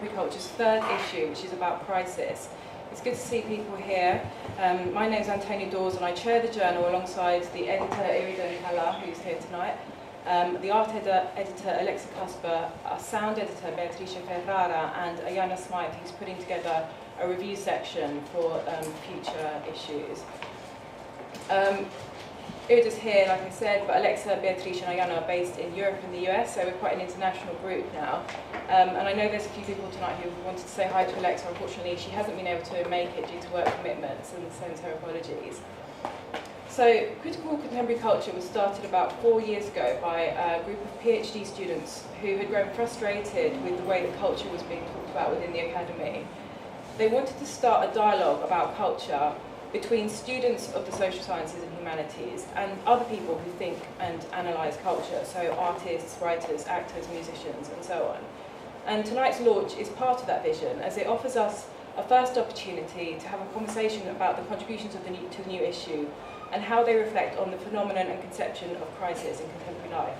Culture's third issue, which is about crisis. It's good to see people here. My name is Antonia Dawes and I chair the journal alongside the editor Iridan Kala, who's here tonight, the art editor Alexis Milne, our sound editor Beatrice Ferrara, and Ayana Smythe, who's putting together a review section for future issues. Irida's here, like I said, but Alexa, Beatrice and Ayana are based in Europe and the US, so we're quite an international group now. And I know there's a few people tonight who wanted to say hi to Alexa. Unfortunately, she hasn't been able to make it due to work commitments, and sends her apologies. So, critical contemporary culture was started about 4 years ago by a group of PhD students who had grown frustrated with the way that culture was being talked about within the academy. They wanted to start a dialogue about culture between students of the social sciences and humanities and other people who think and analyse culture, so artists, writers, actors, musicians, and so on. And tonight's launch is part of that vision, as it offers us a first opportunity to have a conversation about the contributions of to the new issue and how they reflect on the phenomenon and conception of crisis in contemporary life.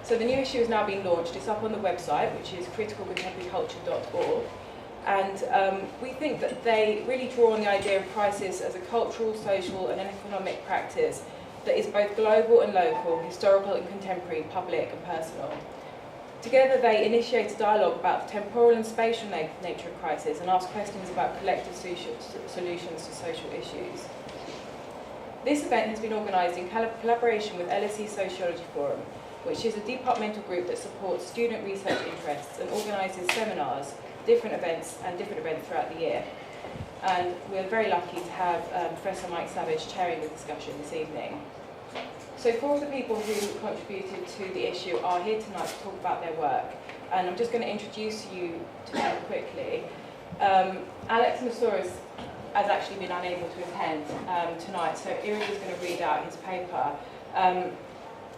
So the new issue is now being launched. It's up on the website, which is criticalcontemporaryculture.org. And we think that they really draw on the idea of crisis as a cultural, social and an economic practice that is both global and local, historical and contemporary, public and personal. Together they initiate a dialogue about the temporal and spatial nature of crisis and ask questions about collective solutions to social issues. This event has been organised in collaboration with LSE Sociology Forum, which is a departmental group that supports student research interests and organises seminars, different events throughout the year. And we're very lucky to have Professor Mike Savage chairing the discussion this evening. So 4 of the people who contributed to the issue are here tonight to talk about their work. And I'm just going to introduce you to them quickly. Alex Massouras has actually been unable to attend tonight, so Iridan is going to read out his paper.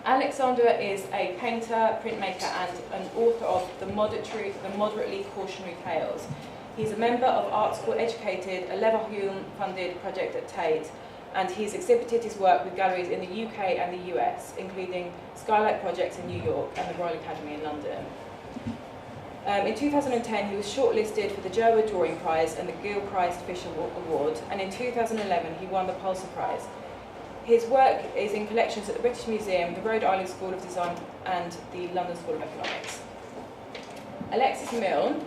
Alexander is a painter, printmaker and an author of the Moderately Cautionary Tales. He's a member of Art School Educated, a Leverhulme-funded project at Tate, and he's exhibited his work with galleries in the UK and the US, including Skylight Projects in New York and the Royal Academy in London. In 2010, he was shortlisted for the Jerwood Drawing Prize and the Gilchrist Fisher Award, and in 2011 he won the Pulsar Prize. His work is in collections at the British Museum, the Rhode Island School of Design and the London School of Economics. Alexis Milne,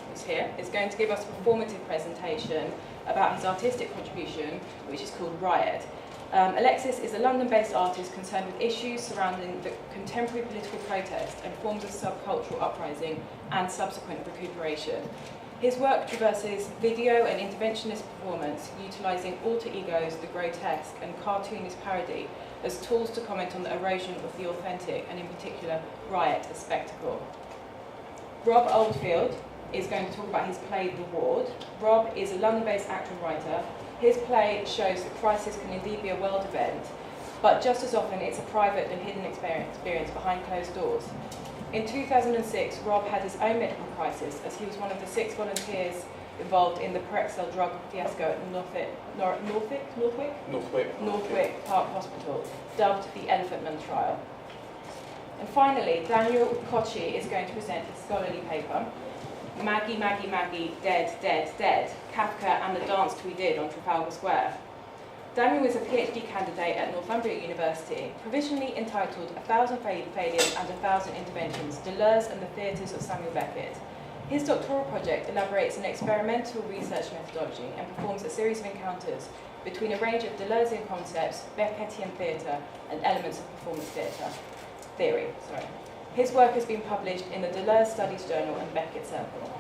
who's here, is going to give us a performative presentation about his artistic contribution, which is called Riot. Alexis is a London-based artist concerned with issues surrounding the contemporary political protest and forms of subcultural uprising and subsequent recuperation. His work traverses video and interventionist performance, utilising alter egos, the grotesque, and cartoonist parody as tools to comment on the erosion of the authentic, and in particular, riot as spectacle. Rob Oldfield is going to talk about his play The Ward. Rob is a London-based actor and writer. His play shows that crisis can indeed be a world event, but just as often it's a private and hidden experience behind closed doors. In 2006, Rob had his own medical crisis as he was one of the 6 volunteers involved in the Perexel drug fiasco at Northwick Park Hospital, dubbed the Elephant Man trial. And finally, Daniel Koczy is going to present his scholarly paper, Maggie, Maggie, Maggie, Dead, Dead, Dead, Kafka and the Dance We Did on Trafalgar Square. Daniel is a PhD candidate at Northumbria University, provisionally entitled 1,000 Failures and 1,000 Interventions, Deleuze and the Theatres of Samuel Beckett. His doctoral project elaborates an experimental research methodology and performs a series of encounters between a range of Deleuzean concepts, Beckettian theatre, and elements of performance theory. His work has been published in the Deleuze Studies Journal and Beckett Circle.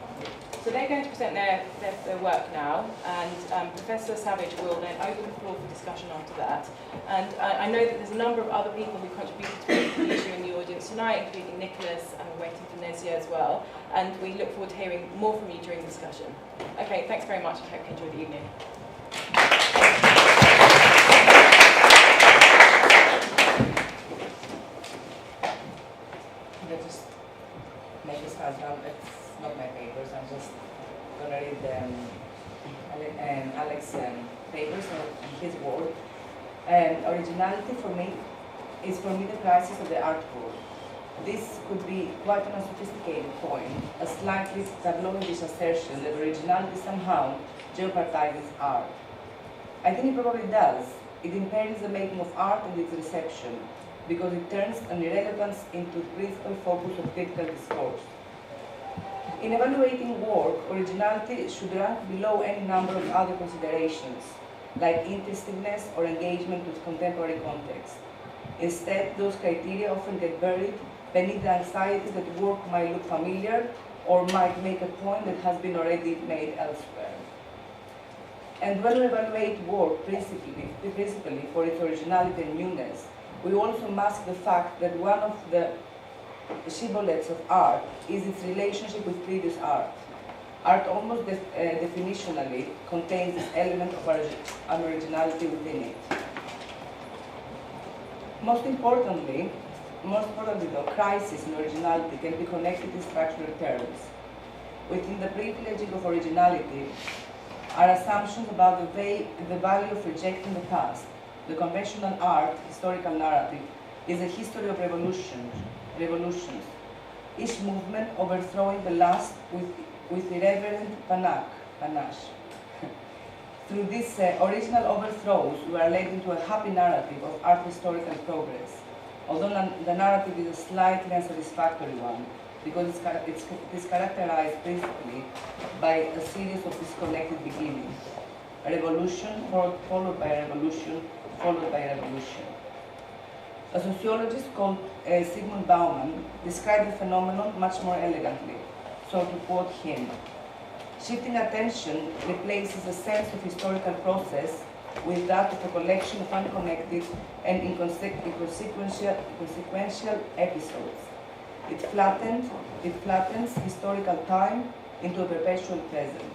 So they're going to present their work now, and Professor Savage will then open the floor for discussion after that. And I know that there's a number of other people who contributed to the issue in the audience tonight, including Nikolas, and we're waiting for Nezia as well. And we look forward to hearing more from you during the discussion. Okay, thanks very much. I hope you enjoy the evening. Just make a start now. It's not my papers. I'm just gonna read Alex's papers on his work. Originality for me is the crisis of the art world. This could be quite an unsophisticated point, a slightly tabloidish assertion that originality somehow jeopardizes art. I think it probably does. It impairs the making of art and its reception, because it turns an irrelevance into the principal focus of critical discourse. In evaluating work, originality should rank below any number of other considerations, like interestedness or engagement with contemporary context. Instead, those criteria often get buried beneath the anxiety that work might look familiar or might make a point that has been already made elsewhere. And when we evaluate work principally for its originality and newness, we also mask the fact that one of the shibboleths of art is its relationship with previous art. Art almost definitionally contains this element of originality within it. Most importantly though, crisis and originality can be connected in structural terms. Within the privileging of originality are assumptions about the value of rejecting the past. The conventional art, historical narrative, is a history of revolutions, each movement overthrowing the last with irreverent panache. Through these original overthrows, we are led into a happy narrative of art historical progress, although the narrative is a slightly unsatisfactory one, because it is characterized principally by a series of disconnected beginnings. A revolution followed by a revolution, followed by a revolution. A sociologist called Zygmunt Bauman described the phenomenon much more elegantly. So to quote him, shifting attention replaces a sense of historical process with that of a collection of unconnected and inconsequential episodes. It flattens historical time into a perpetual present.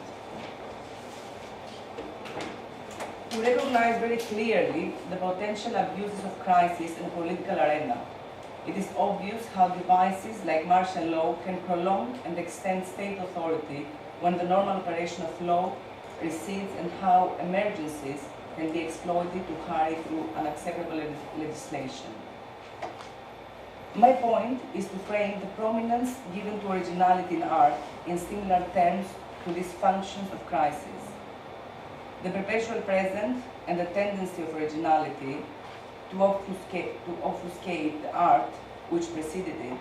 We recognize very clearly the potential abuses of crisis in the political arena. It is obvious how devices like martial law can prolong and extend state authority when the normal operation of law recedes, and how emergencies can be exploited to carry through unacceptable legislation. My point is to frame the prominence given to originality in art in similar terms to these functions of crisis. The perpetual present and the tendency of originality to obfuscate the art which preceded it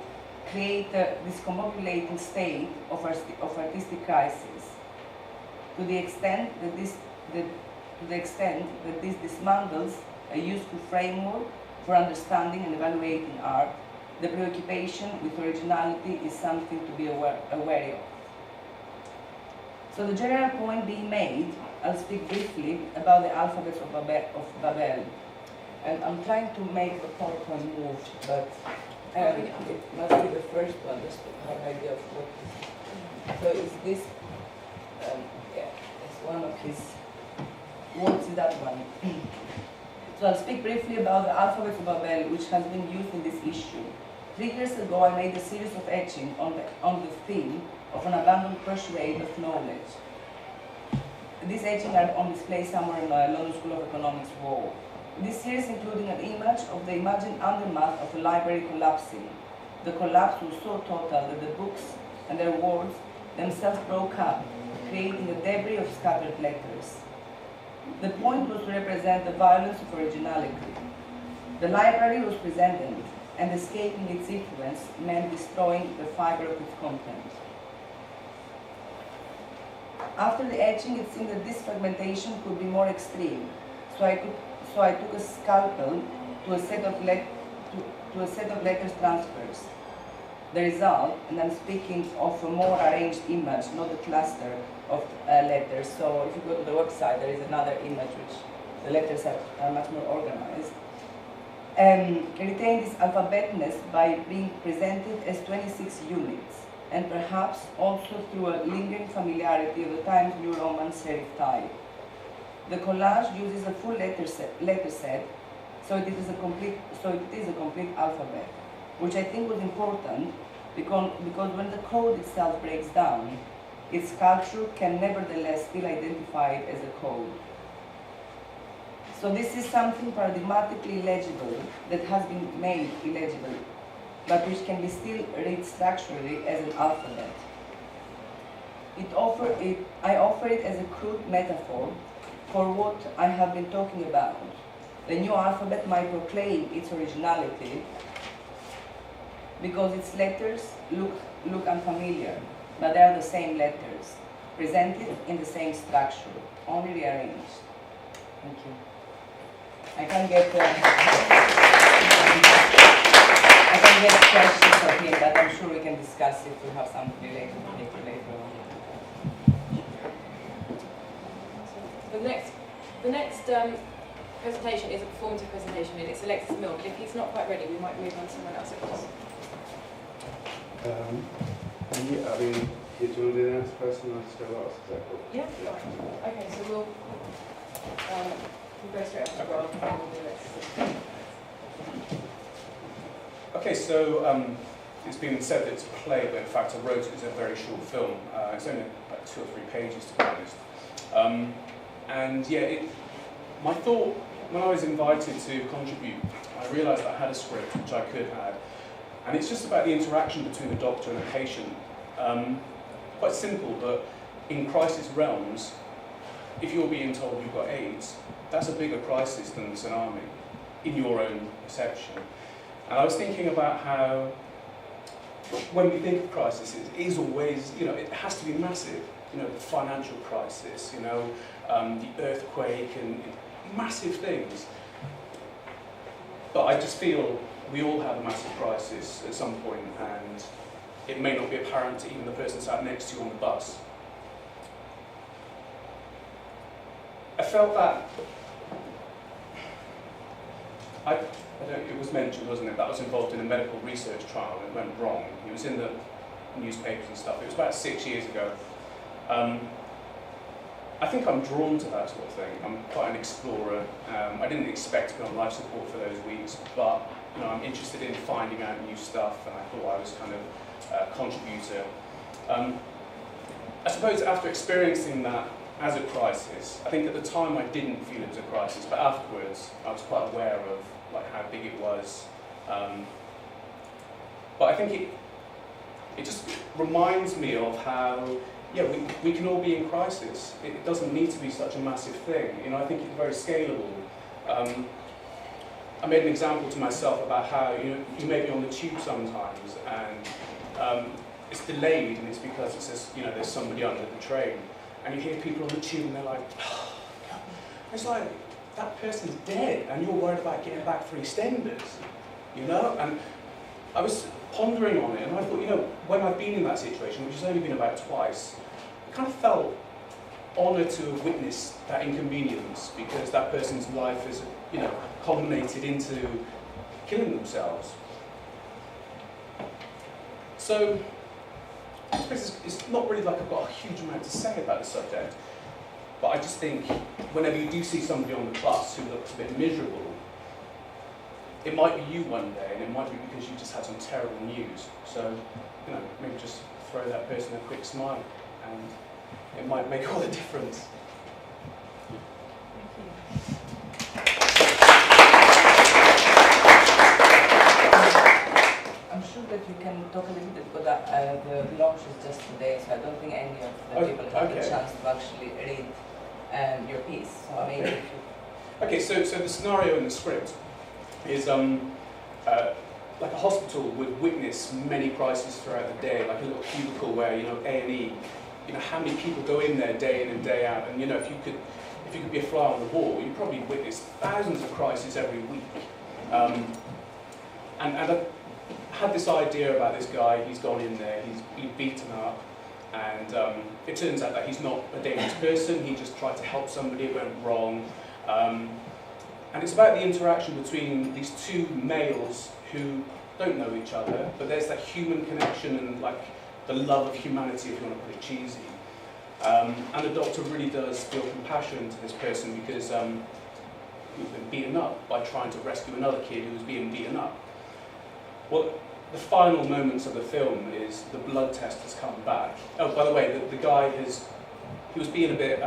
create a discombobulating state of artistic crisis. To the extent that this dismantles a useful framework for understanding and evaluating art, the preoccupation with originality is something to be aware of. So the general point being made, I'll speak briefly about the alphabets of Babel. And I'm trying to make the PowerPoint move, but it must be the first one, just to have an idea of what is. So is this, it's one of his words in that one. So I'll speak briefly about the alphabets of Babel, which has been used in this issue. 3 years ago, I made a series of etchings on the theme of an abandoned pursuit of knowledge. These etchings are on display somewhere in the London School of Economics wall. This series including an image of the imagined aftermath of a library collapsing. The collapse was so total that the books and their words themselves broke up, creating a debris of scattered letters. The point was to represent the violence of originality. The library was presented, and escaping its influence meant destroying the fiber of its content. After the etching, it seemed that this fragmentation could be more extreme, so I took a scalpel to a set of letters transfers. The result, and I'm speaking of a more arranged image, not a cluster of letters. So if you go to the website, there is another image which the letters are much more organized. Retain this alphabetness by being presented as 26 units, and perhaps also through a lingering familiarity of the Times New Roman serif type. The collage uses a full letter set, so it is a complete alphabet, which I think was important because when the code itself breaks down, its culture can nevertheless still identify it as a code. So this is something paradigmatically illegible that has been made illegible. but which can be still read structurally as an alphabet. I offer it as a crude metaphor for what I have been talking about. The new alphabet might proclaim its originality because its letters look unfamiliar, but they are the same letters, presented in the same structure, only rearranged. Thank you. I can get questions of him, but I'm sure we can discuss if we have something related later on. The next presentation is a performative presentation, and it's Alexis Milk. If he's not quite ready, we might move on to someone else, of course. Yeah, I mean, do you want to do the next person? I'll just go last. Is that cool? Yeah, right. Okay, so we'll go straight up to Rob, and we'll do Alexis. Okay, so it's been said that it's a play, but in fact I wrote it as a very short film. It's only like 2 or 3 pages, to be honest. And yeah, my thought, when I was invited to contribute, I realised that I had a script which I could add. And it's just about the interaction between a doctor and a patient. Quite simple, but in crisis realms, if you're being told you've got AIDS, that's a bigger crisis than the tsunami, in your own perception. And I was thinking about how, when we think of crisis, it is always, it has to be massive. The financial crisis, the earthquake, and massive things. But I just feel we all have a massive crisis at some point, and it may not be apparent to even the person sat next to you on the bus. I felt that, it was mentioned, wasn't it, that I was involved in a medical research trial and it went wrong. It was in the newspapers and stuff. It was about 6 years ago. I think I'm drawn to that sort of thing. I'm quite an explorer. I didn't expect to be on life support for those weeks, but I'm interested in finding out new stuff, and I thought I was kind of a contributor. I suppose after experiencing that as a crisis, I think at the time I didn't feel it was a crisis, but afterwards I was quite aware of how big it was. But I think it just reminds me of how, we can all be in crisis. It doesn't need to be such a massive thing. I think it's very scalable. I made an example to myself about how you may be on the tube sometimes and it's delayed, and it's because it says there's somebody under the train, and you hear people on the tube and they're like, oh, God. It's like that person's dead, and you're worried about getting back for EastEnders, And I was pondering on it, and I thought, when I've been in that situation, which has only been about twice, I kind of felt honoured to have witnessed that inconvenience, because that person's life has, culminated into killing themselves. So, I suppose it's not really like I've got a huge amount to say about the subject, but I just think whenever you do see somebody on the bus who looks a bit miserable, it might be you one day, and it might be because you just had some terrible news. So, maybe just throw that person a quick smile, and it might make all the difference. I'm sure that you can talk a little bit, because the launch is just today, so I don't think any of the people have the chance to actually read your piece. So maybe if you... Okay, so the scenario in the script is like a hospital would witness many crises throughout the day, like a little cubicle where A&E, how many people go in there day in and day out, and if you could be a fly on the wall, you probably witness thousands of crises every week. And I had this idea about this guy. He's gone in there, he's been beaten up, and it turns out that he's not a dangerous person. He just tried to help somebody, it went wrong. And it's about the interaction between these two males who don't know each other, but there's that human connection and the love of humanity, if you want to put it cheesy. And the doctor really does feel compassion to this person because he's been beaten up by trying to rescue another kid who was being beaten up. Well, the final moments of the film is the blood test has come back. Oh, by the way, the guy he was being a bit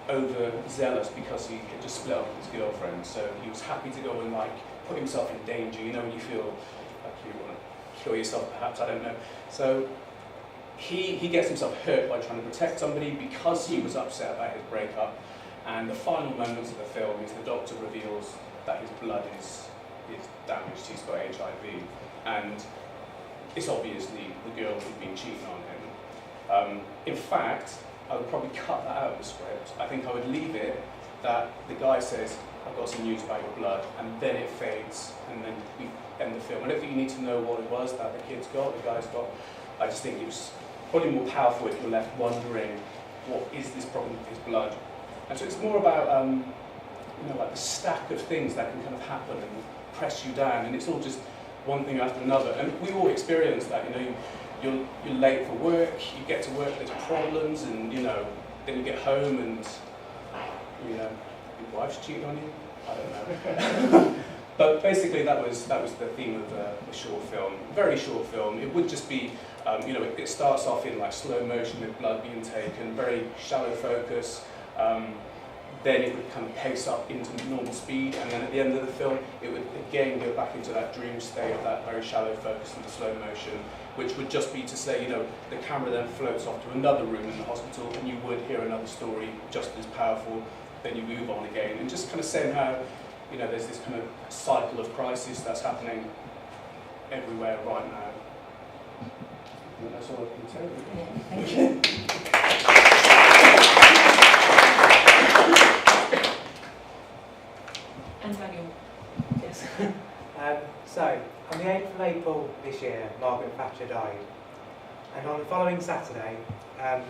overzealous because he had just split up with his girlfriend, so he was happy to go and put himself in danger, when you feel like you want to kill yourself perhaps, I don't know. So he gets himself hurt by trying to protect somebody because he was upset about his breakup. And the final moments of the film is the doctor reveals that his blood is damaged, he's got HIV. And it's obviously the girl who'd been cheating on him. In fact, I would probably cut that out of the script. I think I would leave it that the guy says, I've got some news about your blood, and then it fades, and then we end the film. I don't think you need to know what it was that the kid's got, the guy's got. I just think it was probably more powerful if you're left wondering, what is this problem with his blood? And so it's more about, like the stack of things that can kind of happen and press you down, and it's all just one thing after another. And we all experience that, you're late for work, you get to work, there's problems, and then you get home and your wife's cheating on you. I don't know. But basically, that was the theme of the short film. Very short film. It would just be, it starts off in like slow motion with blood being taken, very shallow focus. Then it would kind of pace up into normal speed, and then at the end of the film, it would again go back into that dream state of that very shallow focus and the slow motion, which would just be to say, the camera then floats off to another room in the hospital, and you would hear another story just as powerful. Then you move on again, and just kind of saying how, there's this kind of cycle of crisis that's happening everywhere right now. And that's all I can say. Thank you. And Daniel. Yes. So, on the 8th of April this year, Margaret Thatcher died. And on the following Saturday,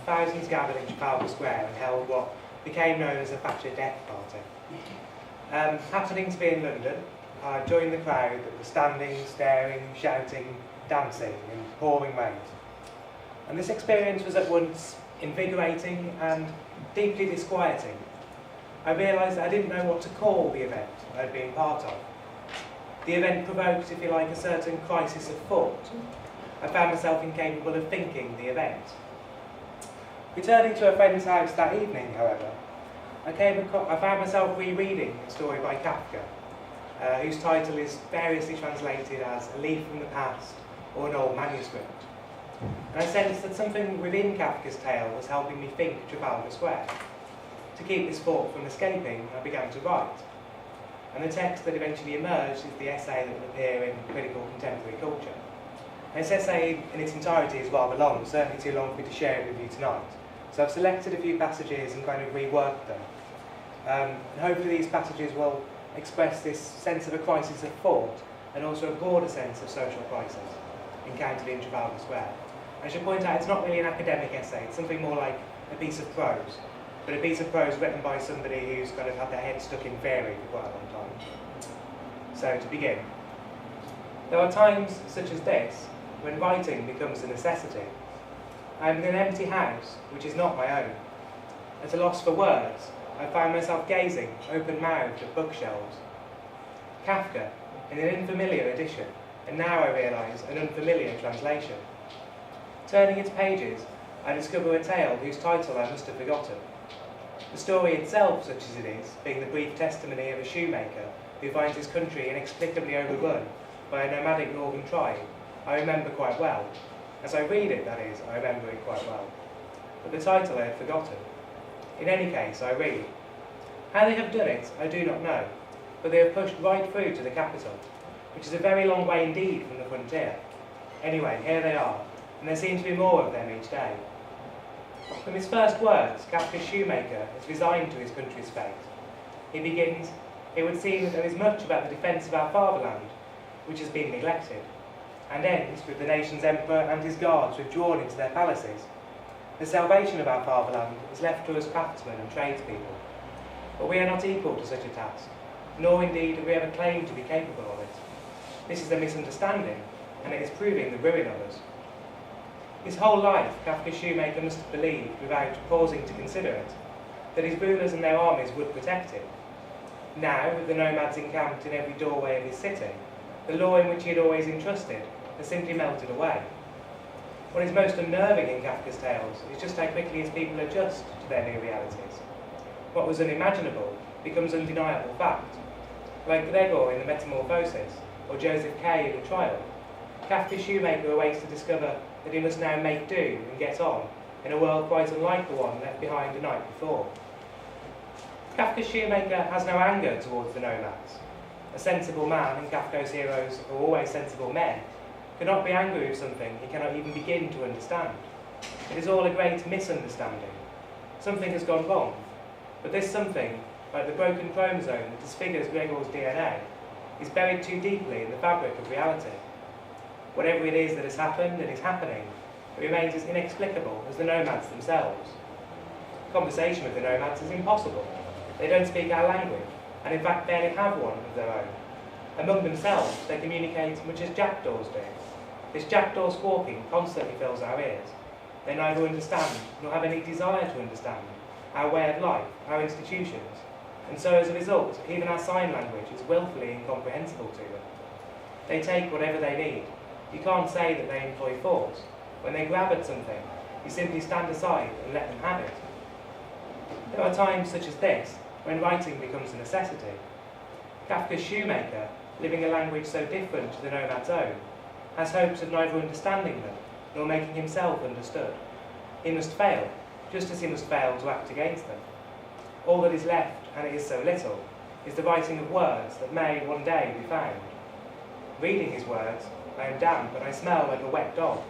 thousands gathered in Trafalgar Square and held what became known as the Thatcher Death Party. Happening to be in London, I joined the crowd that was standing, staring, shouting, dancing in pouring rain. And this experience was at once invigorating and deeply disquieting. I realised that I didn't know what to call the event I had been part of. The event provoked, if you like, a certain crisis of thought. I found myself incapable of thinking the event. Returning to a friend's house that evening, however, I found myself rereading a story by Kafka, whose title is variously translated as A Leaf from the Past or An Old Manuscript. And I sensed that something within Kafka's tale was helping me think Trafalgar Square. To keep this thought from escaping, I began to write. And the text that eventually emerged is the essay that will appear in Critical Contemporary Culture. And this essay in its entirety is rather long, certainly too long for me to share it with you tonight. So I've selected a few passages and kind of reworked them. And hopefully these passages will express this sense of a crisis of thought and also a broader sense of social crisis encountered in Trafalgar Square. I should point out it's not really an academic essay, it's something more like a piece of prose, but a piece of prose written by somebody who's kind of had their head stuck in theory for quite a long time. So to begin, there are times such as this when writing becomes a necessity. I am in an empty house, which is not my own. At a loss for words, I find myself gazing, open-mouthed, at bookshelves. Kafka, in an unfamiliar edition, and now I realise an unfamiliar translation. Turning its pages, I discover a tale whose title I must have forgotten. The story itself, such as it is, being the brief testimony of a shoemaker who finds his country inexplicably overrun by a nomadic northern tribe, I remember quite well. As I read it, that is, I remember it quite well. But the title I had forgotten. In any case, I read. How they have done it, I do not know, but they have pushed right through to the capital, which is a very long way indeed from the frontier. Anyway, here they are, and there seem to be more of them each day. From his first words, Kafka's Shoemaker is resigned to his country's fate. He begins, it would seem that there is much about the defence of our fatherland, which has been neglected, and ends with the nation's emperor and his guards withdrawn into their palaces. The salvation of our fatherland is left to us craftsmen and tradespeople. But we are not equal to such a task, nor indeed do we ever claim to be capable of it. This is a misunderstanding, and it is proving the ruin of us. His whole life, Kafka's Shoemaker must have believed, without pausing to consider it, that his rulers and their armies would protect him. Now, with the nomads encamped in every doorway of his city, the law in which he had always entrusted has simply melted away. What is most unnerving in Kafka's tales is just how quickly his people adjust to their new realities. What was unimaginable becomes undeniable fact. Like Gregor in the Metamorphosis, or Joseph K in the Trial, Kafka's Shoemaker awaits to discover that he must now make do and get on in a world quite unlike the one left behind the night before. Kafka's Shoemaker has no anger towards the Nomads. A sensible man, and Kafka's heroes are always sensible men, cannot be angry with something he cannot even begin to understand. It is all a great misunderstanding. Something has gone wrong, but this something, like the broken chromosome that disfigures Gregor's DNA, is buried too deeply in the fabric of reality. Whatever it is that has happened and is happening, it remains as inexplicable as the Nomads themselves. Conversation with the Nomads is impossible. They don't speak our language, and in fact barely have one of their own. Among themselves, they communicate much as jackdaws do. This jackdaw squawking constantly fills our ears. They neither understand, nor have any desire to understand, our way of life, our institutions, and so as a result, even our sign language is willfully incomprehensible to them. They take whatever they need. You can't say that they employ force. When they grab at something, you simply stand aside and let them have it. There are times such as this, when writing becomes a necessity. Kafka's Shoemaker, living a language so different to the Nomad's own, has hopes of neither understanding them, nor making himself understood. He must fail, just as he must fail to act against them. All that is left, and it is so little, is the writing of words that may one day be found. Reading his words, I am damp and I smell like a wet dog.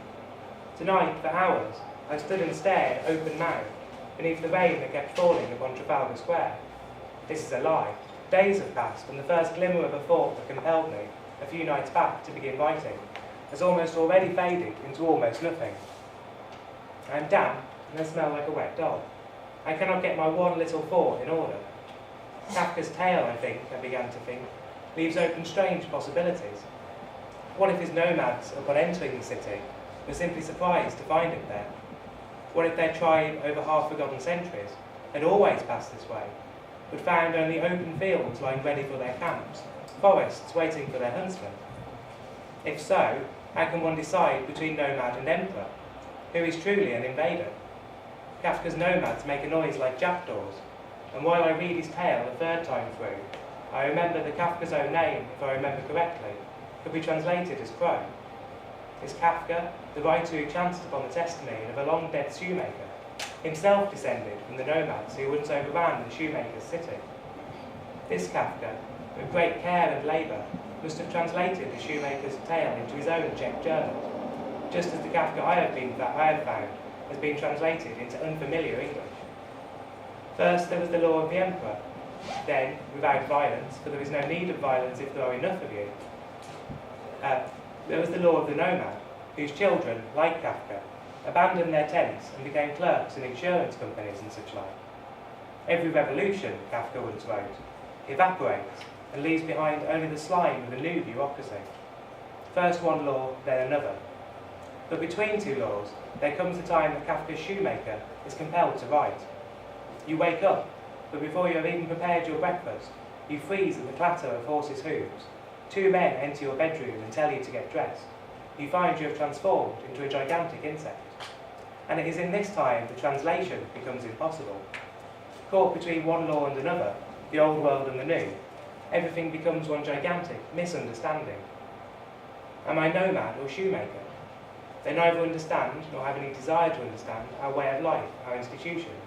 Tonight, for hours, I stood and stared open-mouthed beneath the rain that kept falling upon Trafalgar Square. This is a lie. Days have passed, and the first glimmer of a thought that compelled me, a few nights back, to begin writing, has almost already faded into almost nothing. I am damp, and I smell like a wet dog. I cannot get my one little thought in order. Kafka's tale, I began to think, leaves open strange possibilities. What if his Nomads, upon entering the city, were simply surprised to find it there? What if their tribe, over half-forgotten centuries, had always passed this way, but found only open fields lying ready for their camps, forests waiting for their huntsmen? If so, how can one decide between Nomad and Emperor? Who is truly an invader? Kafka's Nomads make a noise like jackdaws, and while I read his tale a third time through, I remember that Kafka's own name, if I remember correctly, could be translated as crow. Is Kafka, the writer who chanced upon the testimony of a long-dead shoemaker, himself descended from the Nomads who once overran the shoemaker's city? This Kafka, with great care and labour, must have translated the shoemaker's tale into his own Czech journal, just as the Kafka I have found has been translated into unfamiliar English. First there was the law of the Emperor, then, without violence, for there is no need of violence if there are enough of you, there was the law of the Nomad, whose children, like Kafka, abandoned their tents and became clerks in insurance companies and such like. Every revolution, Kafka once wrote, evaporates and leaves behind only the slime of a new bureaucracy. First one law, then another. But between two laws, there comes the time that Kafka's Shoemaker is compelled to write. You wake up, but before you have even prepared your breakfast, you freeze at the clatter of horses' hooves. Two men enter your bedroom and tell you to get dressed. You find you have transformed into a gigantic insect. And it is in this time the translation becomes impossible. Caught between one law and another, the old world and the new, everything becomes one gigantic misunderstanding. Am I Nomad or Shoemaker? They neither understand nor have any desire to understand our way of life, our institutions.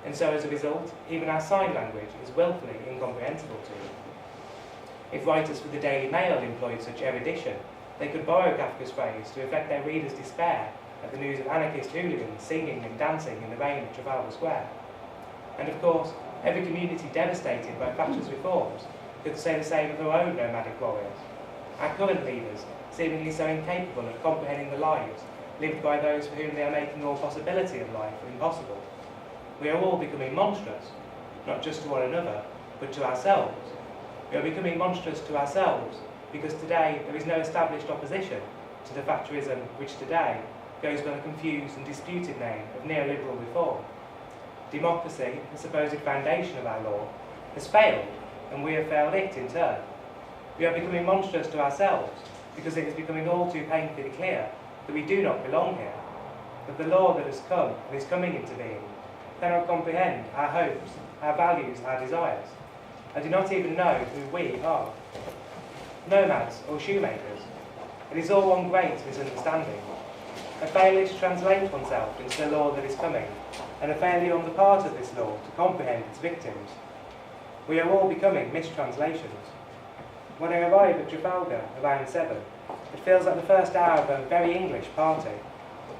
And so as a result, even our sign language is willfully incomprehensible to them. If writers for the Daily Mail employed such erudition, they could borrow Kafka's phrase to reflect their readers' despair at the news of anarchist hooligans singing and dancing in the rain at Trafalgar Square. And of course, every community devastated by fascist reforms could say the same of their own nomadic warriors. Our current leaders, seemingly so incapable of comprehending the lives lived by those for whom they are making all possibility of life impossible. We are all becoming monstrous, not just to one another, but to ourselves. We are becoming monstrous to ourselves because today there is no established opposition to the factorism which today goes by the confused and disputed name of neoliberal reform. Democracy, the supposed foundation of our law, has failed, and we have failed it in turn. We are becoming monstrous to ourselves because it is becoming all too painfully clear that we do not belong here, that the law that has come and is coming into being cannot comprehend our hopes, our values, our desires. I do not even know who we are. Nomads or shoemakers. It is all one great misunderstanding. A failure to translate oneself into the law that is coming, and a failure on the part of this law to comprehend its victims. We are all becoming mistranslations. When I arrive at Trafalgar around 7, it feels like the first hour of a very English party,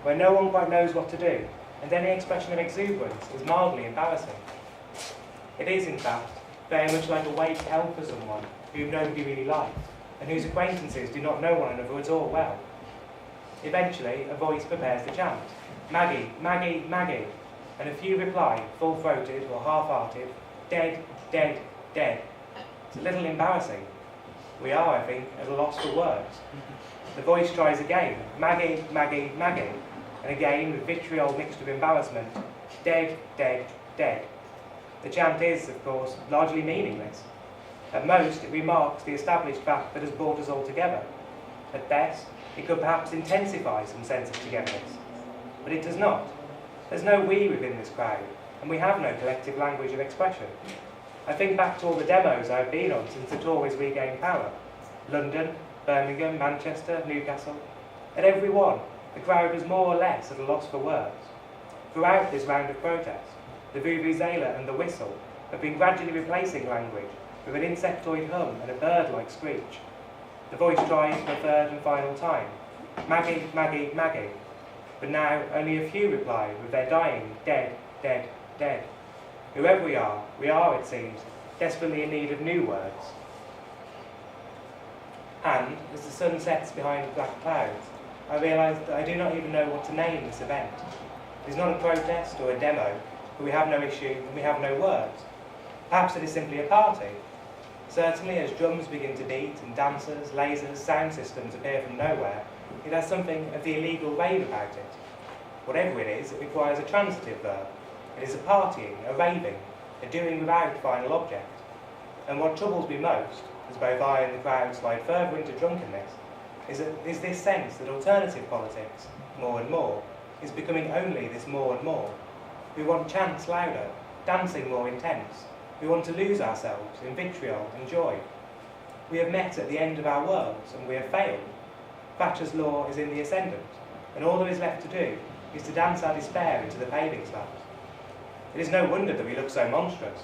where no one quite knows what to do, and any expression of exuberance is mildly embarrassing. It is, in fact, very much like a way to help for someone who nobody really likes, and whose acquaintances do not know one another at all well. Eventually, a voice prepares the chant, Maggie, Maggie, Maggie, and a few reply, full-throated or half-hearted, dead, dead, dead. It's a little embarrassing. We are, I think, at a loss for words. The voice tries again, Maggie, Maggie, Maggie, and again, with vitriol mixed with embarrassment, dead, dead, dead. The chant is, of course, largely meaningless. At most, it remarks the established fact that has brought us all together. At best, it could perhaps intensify some sense of togetherness. But it does not. There's no we within this crowd, and we have no collective language of expression. I think back to all the demos I've been on since the Tories regained power. London, Birmingham, Manchester, Newcastle. At every one, the crowd was more or less at a loss for words. Throughout this round of protest, the vuvuzela and the whistle have been gradually replacing language with an insectoid hum and a bird-like screech. The voice tries for a third and final time, Maggie, Maggie, Maggie. But now only a few reply with their dying, dead, dead, dead. Whoever we are, it seems, desperately in need of new words. And, as the sun sets behind black clouds, I realise that I do not even know what to name this event. It is not a protest or a demo, but we have no issue and we have no words. Perhaps it is simply a party. Certainly, as drums begin to beat and dancers, lasers, sound systems appear from nowhere, it has something of the illegal rave about it. Whatever it is, it requires a transitive verb. It is a partying, a raving, a doing without final object. And what troubles me most, as both I and the crowd slide further into drunkenness, is this sense that alternative politics, more and more, is becoming only this more and more. We want chants louder, dancing more intense. We want to lose ourselves in vitriol and joy. We have met at the end of our worlds, and we have failed. Thatcher's law is in the ascendant, and all there is left to do is to dance our despair into the paving slabs. It is no wonder that we look so monstrous.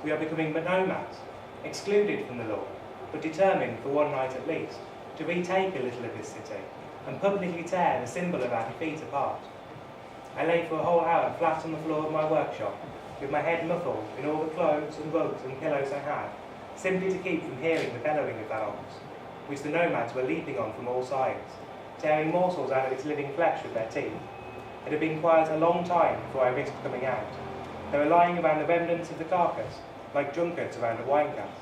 We are becoming nomads, excluded from the law, but determined for one night at least to retake a little of this city and publicly tear the symbol of our defeat apart. I lay for a whole hour flat on the floor of my workshop, with my head muffled in all the clothes and rugs and pillows I had, simply to keep from hearing the bellowing of that ox, which the nomads were leaping on from all sides, tearing morsels out of its living flesh with their teeth. It had been quiet a long time before I risked coming out. They were lying around the remnants of the carcass, like drunkards around a wine cask.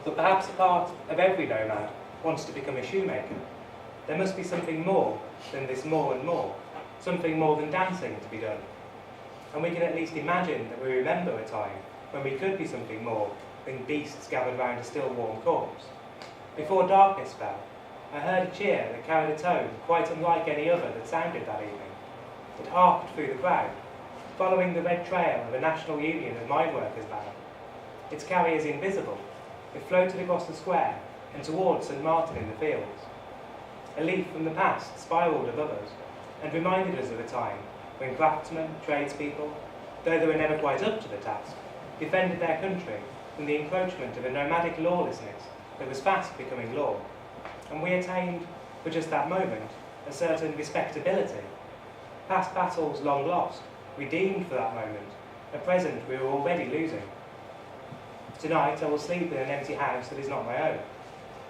But perhaps a part of every nomad wants to become a shoemaker. There must be something more than this more and more, something more than dancing to be done. And we can at least imagine that we remember a time when we could be something more than beasts gathered round a still warm corpse. Before darkness fell, I heard a cheer that carried a tone quite unlike any other that sounded that evening. It arced through the crowd, following the red trail of a National Union of Mine Workers banner. Its carrier is invisible. It floated across the square and towards St. Martin in the Fields. A leaf from the past spiralled above us and reminded us of a time when craftsmen, tradespeople, though they were never quite up to the task, defended their country from the encroachment of a nomadic lawlessness that was fast becoming law. And we attained, for just that moment, a certain respectability. Past battles long lost, redeemed for that moment, a present we were already losing. Tonight I will sleep in an empty house that is not my own.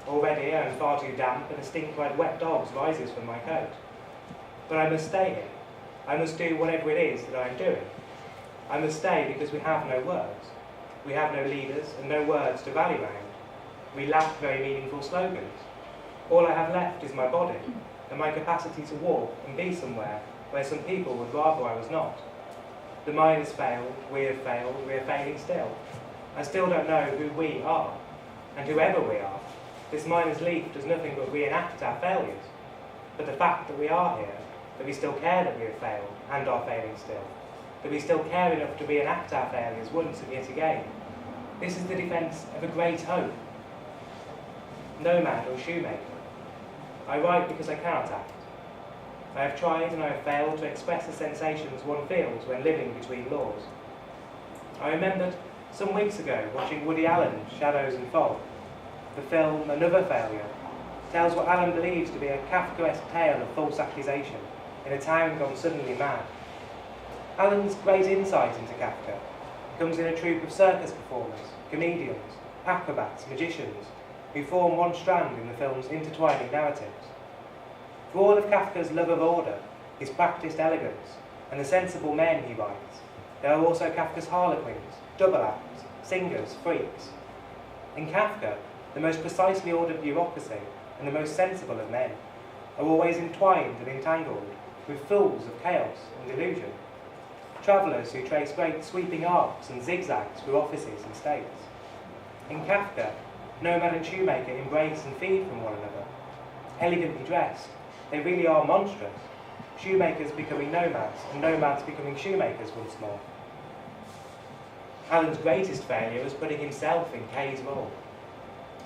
Already I am far too damp and a stink like wet dogs rises from my coat. But I must stay here. I must do whatever it is that I am doing. I must stay because we have no words. We have no leaders and no words to rally round. We lack very meaningful slogans. All I have left is my body and my capacity to walk and be somewhere where some people would rather I was not. The mine has failed, we are failing still. I still don't know who we are, and whoever we are, this miner's leaf does nothing but reenact our failures. But the fact that we are here, that we still care that we have failed, and are failing still, that we still care enough to reenact our failures once and yet again, this is the defence of a great hope. nomad or shoemaker. I write because I cannot act. I have tried and I have failed to express the sensations one feels when living between laws. I remembered some weeks ago watching Woody Allen's Shadows and Fog. The film, Another Failure, tells what Allen believes to be a Kafkaesque tale of false accusation in a town gone suddenly mad. Allen's great insight into Kafka comes in a troupe of circus performers, comedians, acrobats, magicians, who form one strand in the film's intertwining narratives. For all of Kafka's love of order, his practiced elegance, and the sensible men he writes, there are also Kafka's harlequins, double acts, singers, freaks. In Kafka, the most precisely ordered bureaucracy and the most sensible of men are always entwined and entangled with fools of chaos and delusion, travellers who trace great sweeping arcs and zigzags through offices and states. In Kafka, nomad and shoemaker embrace and feed from one another. Elegantly dressed, they really are monstrous, shoemakers becoming nomads and nomads becoming shoemakers once more. Allen's greatest failure was putting himself in Kay's role.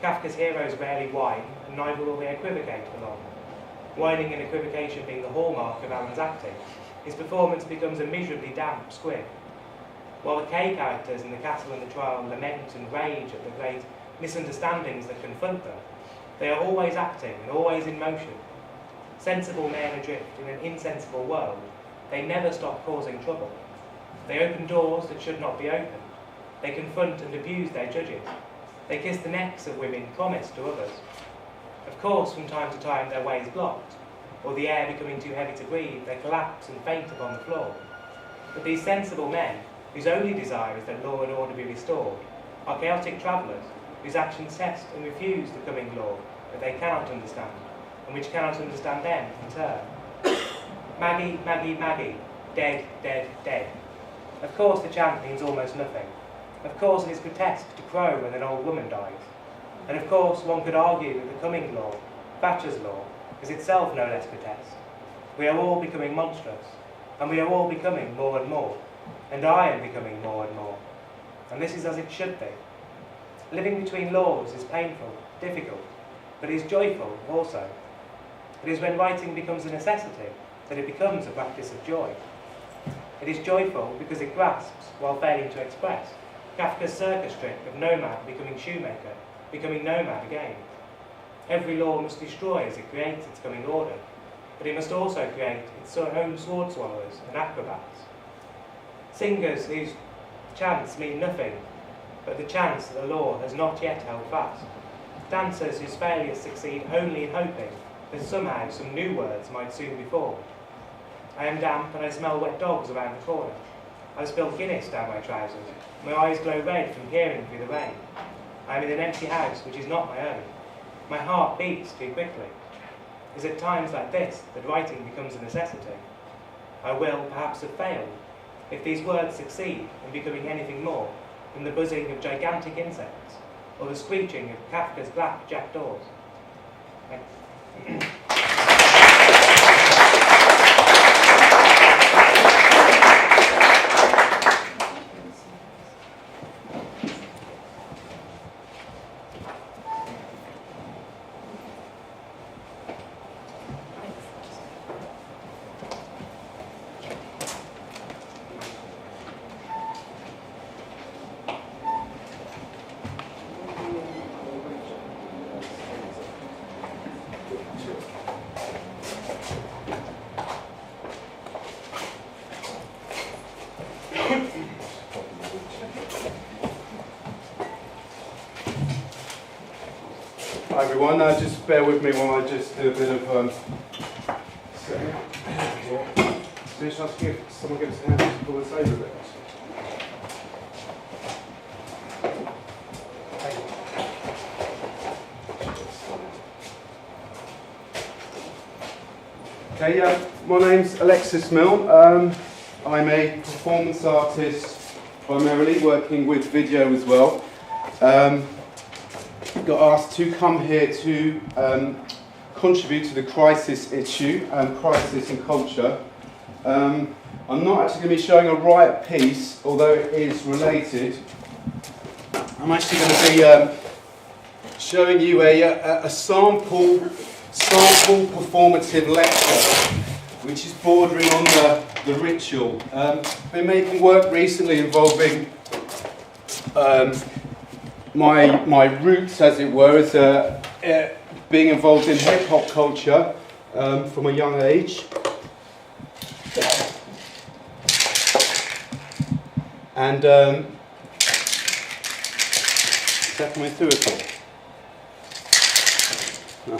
Kafka's heroes rarely whine, and neither will they equivocate for long. Whining and equivocation being the hallmark of Allen's acting, his performance becomes a miserably damp squib. While the Kay characters in The Castle and the Trial lament and rage at the great misunderstandings that confront them, they are always acting and always in motion. Sensible men adrift in an insensible world, they never stop causing trouble. They open doors that should not be opened. They confront and abuse their judges. They kiss the necks of women promised to others. Of course, from time to time their way is blocked, or the air becoming too heavy to breathe, they collapse and faint upon the floor. But these sensible men, whose only desire is that law and order be restored, are chaotic travellers, whose actions test and refuse the coming law that they cannot understand, and which cannot understand them in turn. Maggie, Maggie, Maggie, dead, dead, dead. Of course the chant means almost nothing. Of course it is grotesque to crow when an old woman dies. And of course one could argue that the coming law, Thatcher's law, is itself no less grotesque. We are all becoming monstrous, and we are all becoming more and more, and I am becoming more and more. And this is as it should be. Living between laws is painful, difficult, but is joyful also. It is when writing becomes a necessity that it becomes a practice of joy. It is joyful because it grasps, while failing to express, Kafka's circus trick of nomad becoming shoemaker, becoming nomad again. Every law must destroy as it creates its coming order, but it must also create its own sword swallowers and acrobats. Singers whose chants mean nothing, but the chants that the law has not yet held fast. Dancers whose failures succeed only in hoping that somehow some new words might soon be formed. I am damp and I smell wet dogs around the corner. I have spilled Guinness down my trousers. My eyes glow red from peering through the rain. I am in an empty house which is not my own. My heart beats too quickly. It is at times like this that writing becomes a necessity. I will perhaps have failed if these words succeed in becoming anything more than the buzzing of gigantic insects or the screeching of Kafka's black jackdaws. Hi everyone, just bear with me while I just do a bit of setting up. So just ask if someone gives a hand to pull this over a bit. Okay, my name's Alexis Milne. I'm a performance artist primarily, working with video as well. Got asked to come here to contribute to the crisis issue, crisis in culture. I'm not actually going to be showing a riot piece, although it is related. I'm actually going to be showing you a sample performative lecture, which is bordering on the ritual. Been making work recently involving my roots, as it were, as being involved in hip-hop culture from a young age. And is that coming through at all? No.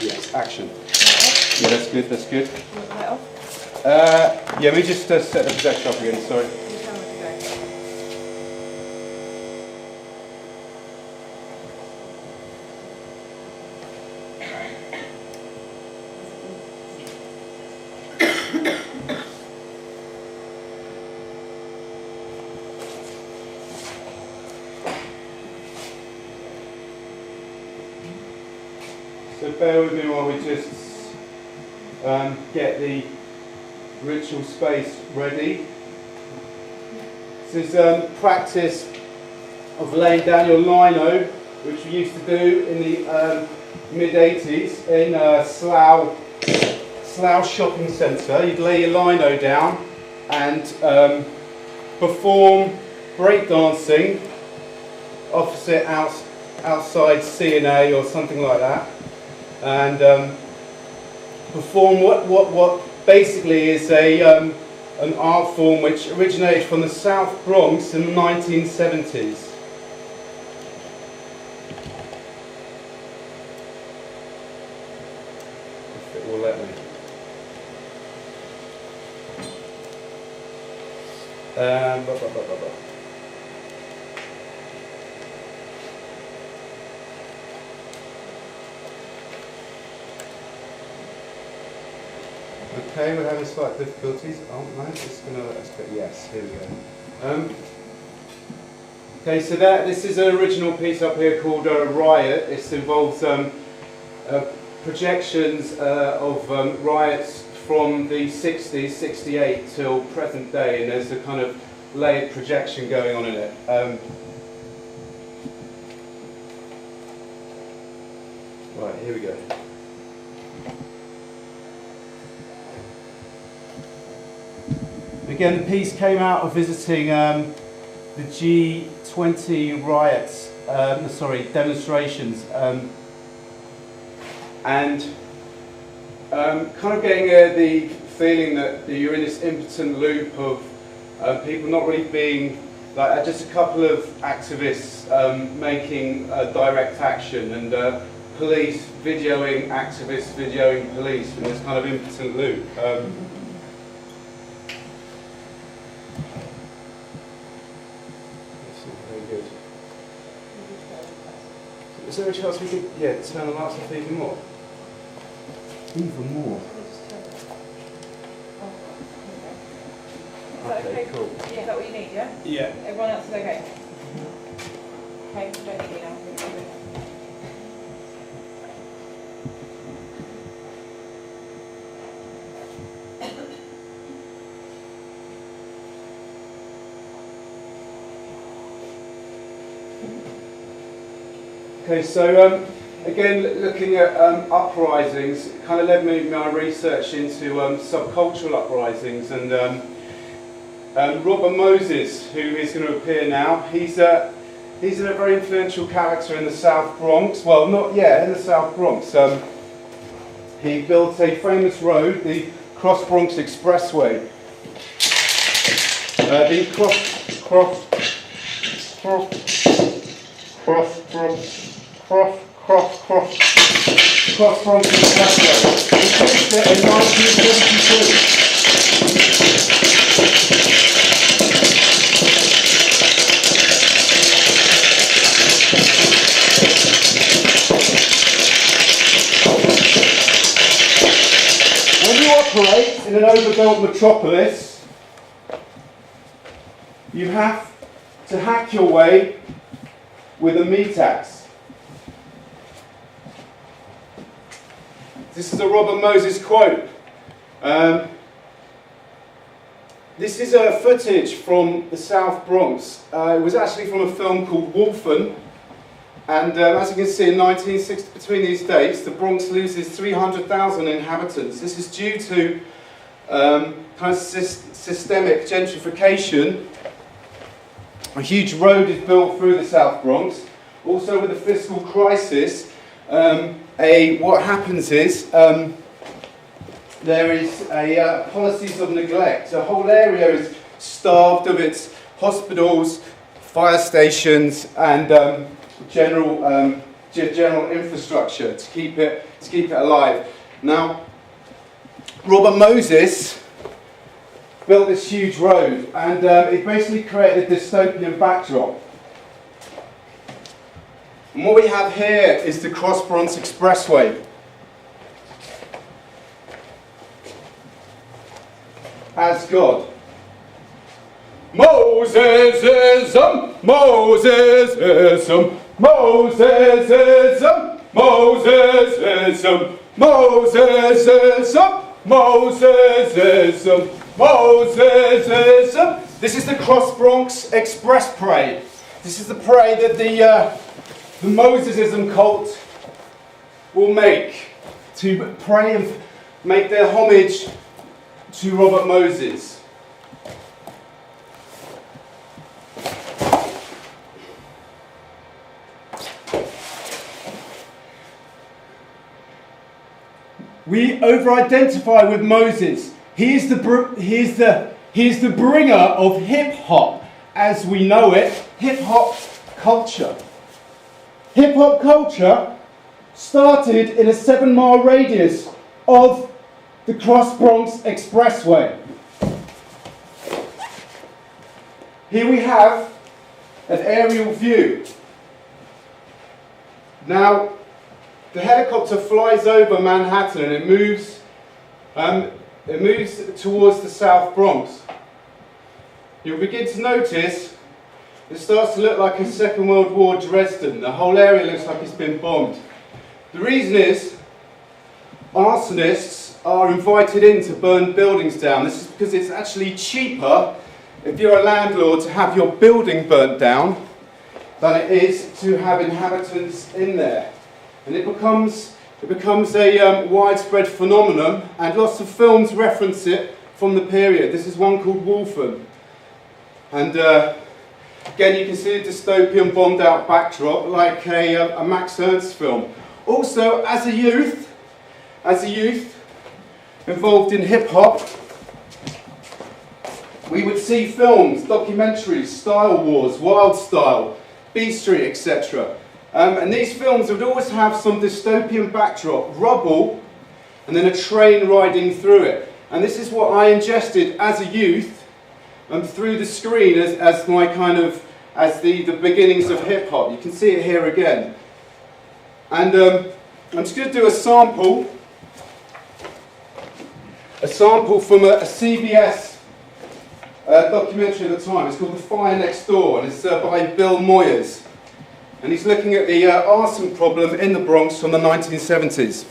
Yes, action. Yeah, that's good, that's good. Yeah, let me just set the projector up again, sorry. So bear with me while we just get the ritual space ready. This is practice of laying down your lino, which we used to do in the mid-80s in Slough shopping centre. You'd lay your lino down and perform breakdancing opposite outside C&A or something like that, and perform what basically is an art form which originated from the South Bronx in the 1970s. If it will let me. Okay, we're having slight difficulties. Oh no, it's going to let us go. Yes, here we go. Okay, so this is an original piece up here called Riot. It involves projections of riots from the 60s, 68 till present day, and there's a kind of layered projection going on in it. Right, here we go. Again, the piece came out of visiting the G20 riots, demonstrations, and kind of getting the feeling that you're in this impotent loop of people not really being, like just a couple of activists making direct action, and police videoing activists videoing police in this kind of impotent loop. Is there a chance we could, turn the lights off even more? Even more? Is that okay? Cool. Yeah, is that what you need, yeah? Yeah. Everyone else is okay? Okay, don't need you now. Okay, so again, looking at uprisings, it kind of led me my research into subcultural uprisings, and Robert Moses, who is going to appear now, he's a very influential character in the South Bronx. Well, not yet, in the South Bronx. He built a famous road, the Cross Bronx Expressway. The Cross Bronx Expressway. He finished it in 1972. When you operate in an overbuilt metropolis, you have to hack your way with a meat axe. This is a Robert Moses quote. This is footage from the South Bronx. It was actually from a film called Wolfen. And as you can see, in 1960, between these dates, the Bronx loses 300,000 inhabitants. This is due to kind of systemic gentrification. A huge road is built through the South Bronx. Also, with the fiscal crisis, what happens is there is policies of neglect. The whole area is starved of its hospitals, fire stations, and general infrastructure to keep it alive. Now, Robert Moses built this huge road, and it basically created a dystopian backdrop. And what we have here is the Cross Bronx Expressway. As God. Mosesism, Mosesism, Mosesism, Mosesism, Mosesism, Mosesism, Mosesism. This is the Cross Bronx Express Parade. This is the parade that the Mosesism cult will make to pray and make their homage to Robert Moses. We over-identify with Moses. He is the bringer of hip-hop as we know it, hip-hop culture. Hip-hop culture started in a 7-mile radius of the Cross Bronx Expressway. Here we have an aerial view. Now, the helicopter flies over Manhattan and it moves towards the South Bronx. You'll begin to notice it starts to look like a Second World War Dresden. The whole area looks like it's been bombed. The reason is arsonists are invited in to burn buildings down. This is because it's actually cheaper if you're a landlord to have your building burnt down than it is to have inhabitants in there. And it becomes a widespread phenomenon, and lots of films reference it from the period. This is one called Wolfen. And again, you can see a dystopian bombed out backdrop like a Max Ernst film. Also, as a youth involved in hip-hop, we would see films, documentaries, Style Wars, Wild Style, Beast Street, etc. And these films would always have some dystopian backdrop, rubble, and then a train riding through it. And this is what I ingested as a youth through the screen as my kind of, as the beginnings of hip-hop. You can see it here again. And I'm just going to do a sample from a CBS documentary at the time. It's called The Fire Next Door, and it's by Bill Moyers. And he's looking at the arson problem in the Bronx from the 1970s.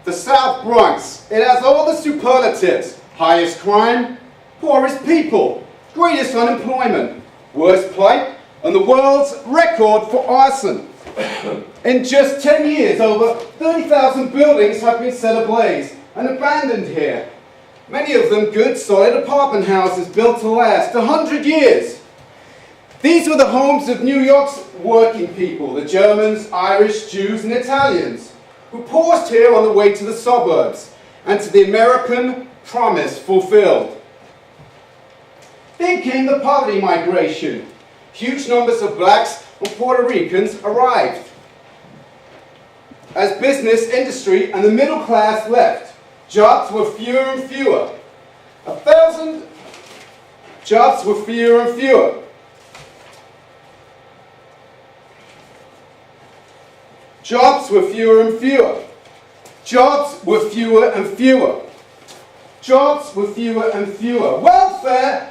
The South Bronx, it has all the superlatives. Highest crime, poorest people, greatest unemployment, worst plight, and the world's record for arson. In just 10 years, over 30,000 buildings have been set ablaze and abandoned here. Many of them good, solid apartment houses built to last 100 years. These were the homes of New York's working people, the Germans, Irish, Jews, and Italians, who paused here on the way to the suburbs and to the American promise fulfilled. Then came the poverty migration. Huge numbers of blacks and Puerto Ricans arrived. As business, industry, and the middle class left, jobs were fewer and fewer. 1,000 jobs were fewer and fewer. Jobs were fewer and fewer. Jobs were fewer and fewer. Jobs were fewer and fewer. Welfare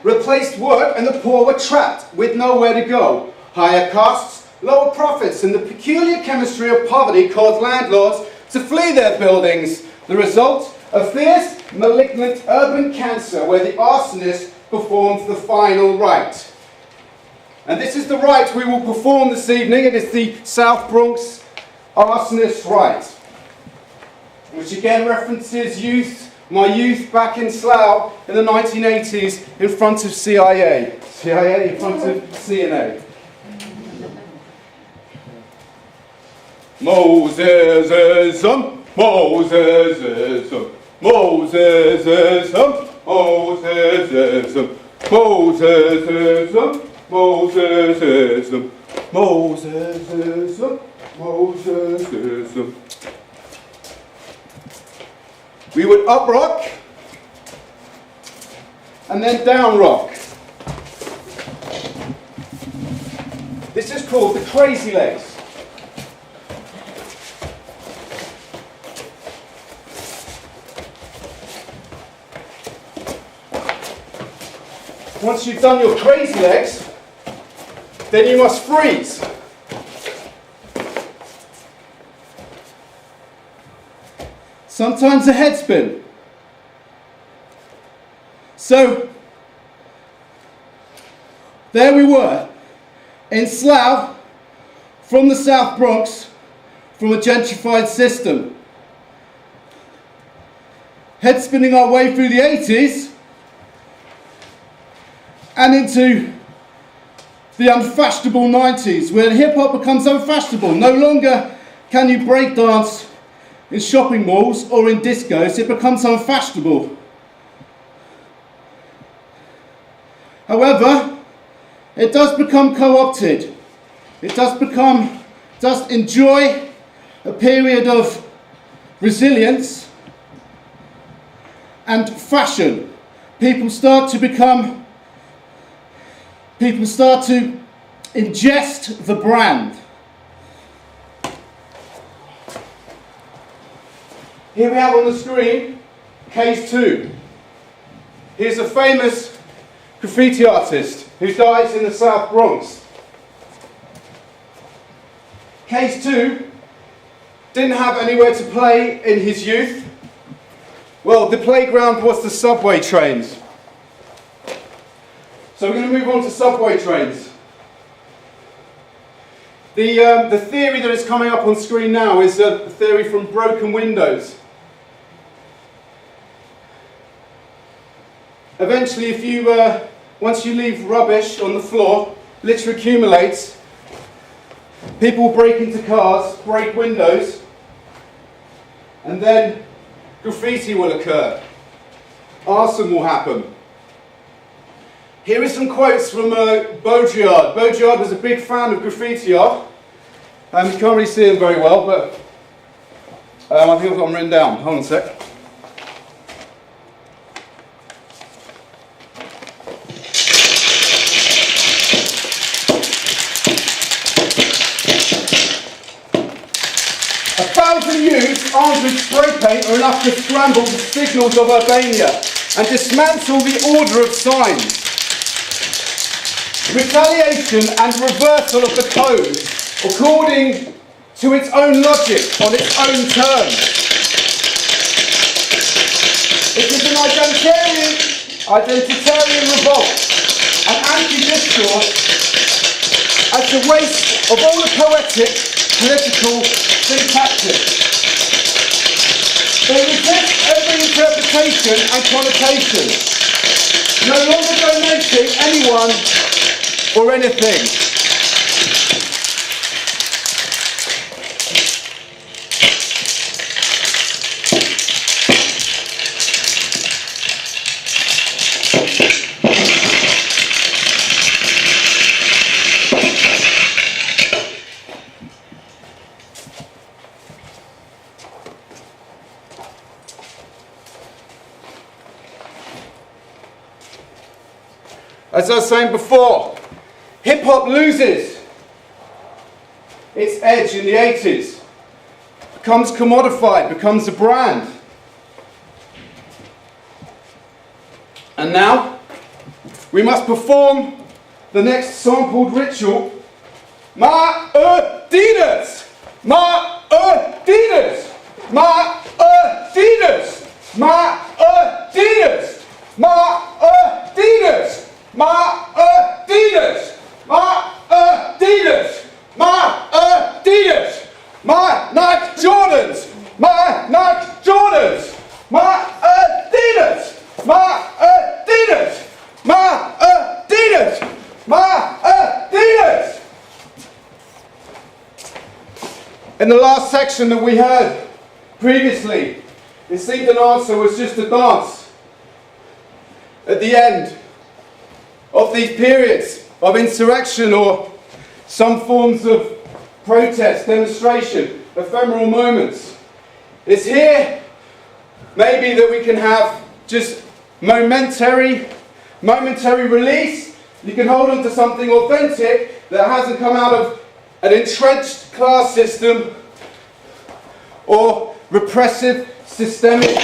replaced work, and the poor were trapped with nowhere to go. Higher costs, lower profits, and the peculiar chemistry of poverty caused landlords to flee their buildings. The result? A fierce, malignant urban cancer where the arsonist performs the final rite. And this is the rite we will perform this evening. It is the South Bronx arsonist rite, which again references my youth back in Slough in the 1980s in front of CIA in front of CNA. Moses-ism, Moses-ism, Moses-ism, Moses-ism, Moses-ism, Moses-ism, Moses-ism, Moses-ism. We would up rock and then down rock. This is called the crazy legs. Once you've done your crazy legs, then you must freeze. Sometimes a head spin. So, there we were, in Slough, from the South Bronx, from a gentrified system. Head spinning our way through the 80s, and into the unfashionable 90s, where hip-hop becomes unfashionable. No longer can you break dance in shopping malls or in discos, it becomes unfashionable. However, it does become co-opted. It does enjoy a period of resilience and fashion. People start to ingest the brand. Here we have on the screen case 2. Here's a famous graffiti artist who dies in the South Bronx. Case 2 didn't have anywhere to play in his youth. Well, the playground was the subway trains. So we're going to move on to subway trains. The theory that is coming up on screen now is a theory from broken windows. Eventually, once you leave rubbish on the floor, litter accumulates, people will break into cars, break windows, and then graffiti will occur. Arson will happen. Here are some quotes from Boatyard. Boatyard was a big fan of graffiti art. You can't really see him very well, but I think I've got them written down. Hold on a sec. Youths armed with spray paint are enough to scramble the signals of Albania and dismantle the order of signs. Retaliation and reversal of the code according to its own logic on its own terms. It is an identitarian revolt, an anti-discourse as the waste of all the poetic, political, syntactic. They resist every interpretation and connotation, no longer donating anyone or anything. As I was saying before, hip-hop loses its edge in the 80s, becomes commodified, becomes a brand. And now, we must perform the next sampled ritual Martinez, Martinez, Martinez, Martinez, Martinez, Martinez, Martinez, Martinez, my Nike Jordans, my Nike Jordans, Martinez, Martinez, Martinez, Martinez. In the last section that we heard previously, it seemed an answer was just a dance. At the end of these periods of insurrection or some forms of protest, demonstration, ephemeral moments, it's here maybe that we can have just momentary release. You can hold on to something authentic that hasn't come out of an entrenched class system or repressive, systemic,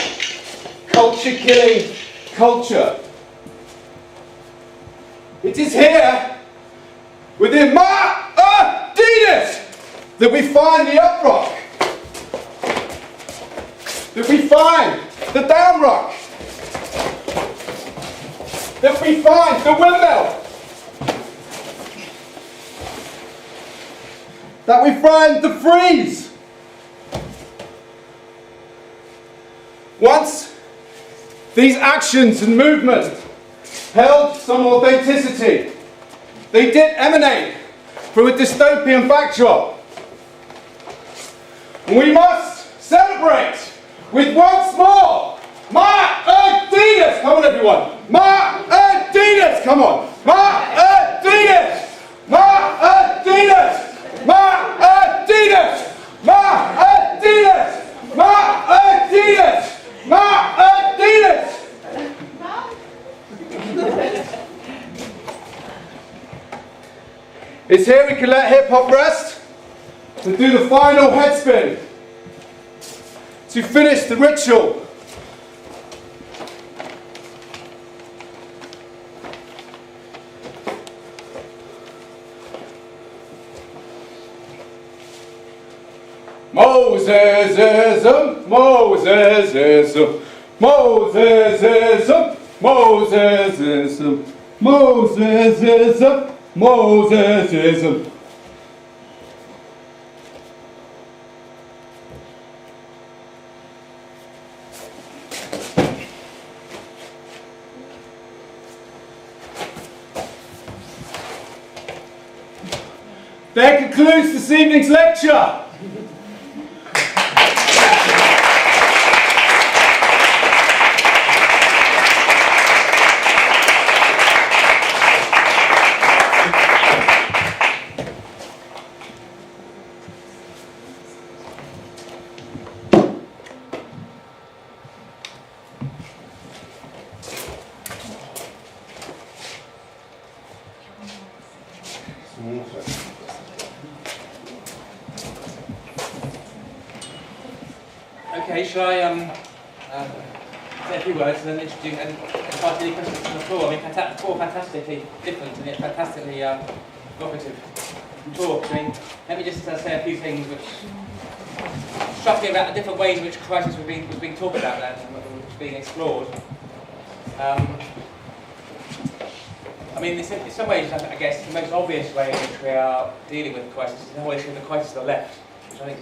culture-killing culture. It is here, within Martinez, that we find the up rock, that we find the down rock, that we find the windmill, that we find the freeze. Once these actions and movements held some authenticity, they did emanate from a dystopian backdrop. And we must celebrate with once more Martinez. Come on, everyone. Martinez. Come on. Martinez. Martinez. Martinez. Martinez. Martinez. Martinez. It's here we can let hip hop rest and do the final head spin to finish the ritual. Mosesism, Mosesism, Mosesism, Mosesism, Mosesism, Mosesism. That concludes this evening's lecture. Okay, shall I say a few words and then introduce and ask any questions from the floor? I mean, four fantastically different and yet fantastically evocative talks. I mean, let me just say a few things which struck me about the different ways in which crisis was being talked about and was being explored. I mean, in some ways, I guess the most obvious way in which we are dealing with crisis is the whole issue of the crisis of the left, which I think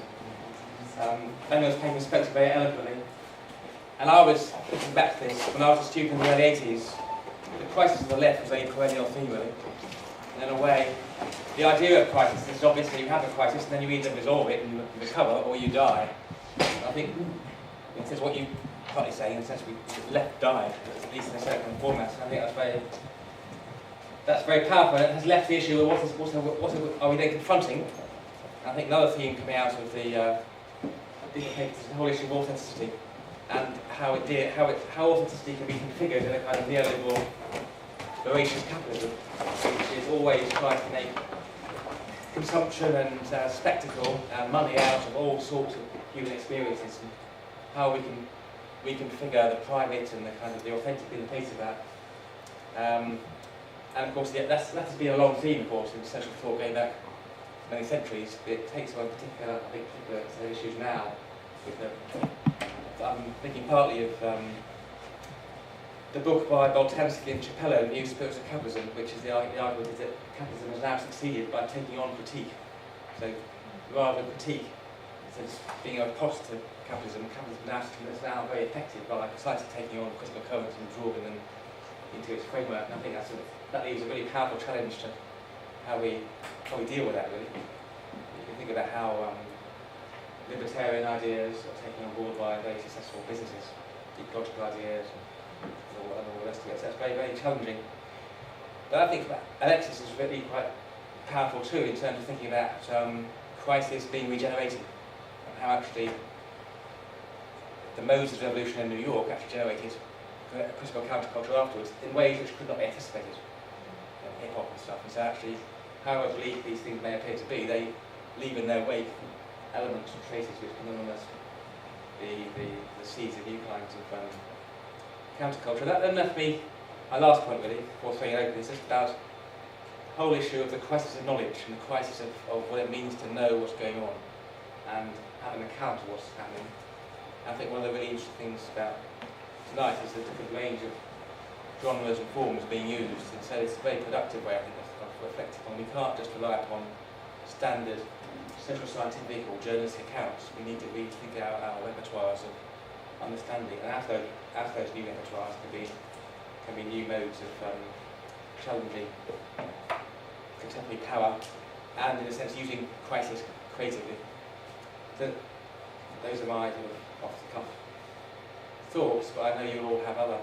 Daniel's paper spoke very eloquently. And I was looking back to this when I was a student in the early 80s. The crisis of the left was a perennial theme, really. And in a way, the idea of crisis is obviously you have a crisis and then you either resolve it and you recover or you die. And I think it says what you partly say, in a sense, the left died, at least in a certain format. And I think that's very powerful, and it has left the issue of what are we then confronting. And I think another theme coming out of the papers is the whole issue of authenticity and how authenticity can be configured in a kind of neoliberal, voracious capitalism, which is always trying to make consumption and spectacle and money out of all sorts of human experiences, and how we can configure the private and the kind of the authentic in the face of that. And of course, that has been a long theme, of course, in social thought going back many centuries, it takes on particular set of issues now. I'm thinking partly of the book by Boltanski and Capello, New Spirits of Capitalism, which is the argument is that capitalism has now succeeded by taking on critique. So rather than critique, since being opposed to capitalism, capitalism is now very effective by precisely taking on critical currents and drawing them into its framework. And I think that leaves a really powerful challenge to how we deal with that, really. You can think about how libertarian ideas are taken on board by very successful businesses, ecological ideas, and all the rest of it. So that's very, very challenging. But I think Alexis is really quite powerful too in terms of thinking about crisis being regenerated, and how actually the modes of revolution in New York actually generated a critical counterculture afterwards in ways which could not be anticipated. Hip-hop and stuff. And so actually, however bleak these things may appear to be, they leave in their wake elements and traces which can almost be the seeds of new kinds of counterculture. That then left me, my last point really, before throwing it open, is just about the whole issue of the crisis of knowledge and the crisis of what it means to know what's going on and have an account of what's happening. I think one of the really interesting things about tonight is the different range of genres and forms being used, and so it's a very productive way, I think, of reflecting on. We can't just rely upon standard social scientific or journalistic accounts. We need to rethink our repertoires of understanding, and as those new repertoires can be new modes of challenging contemporary power, and in a sense using crisis creatively. So those are my sort of off-the-cuff thoughts, but I know you all have other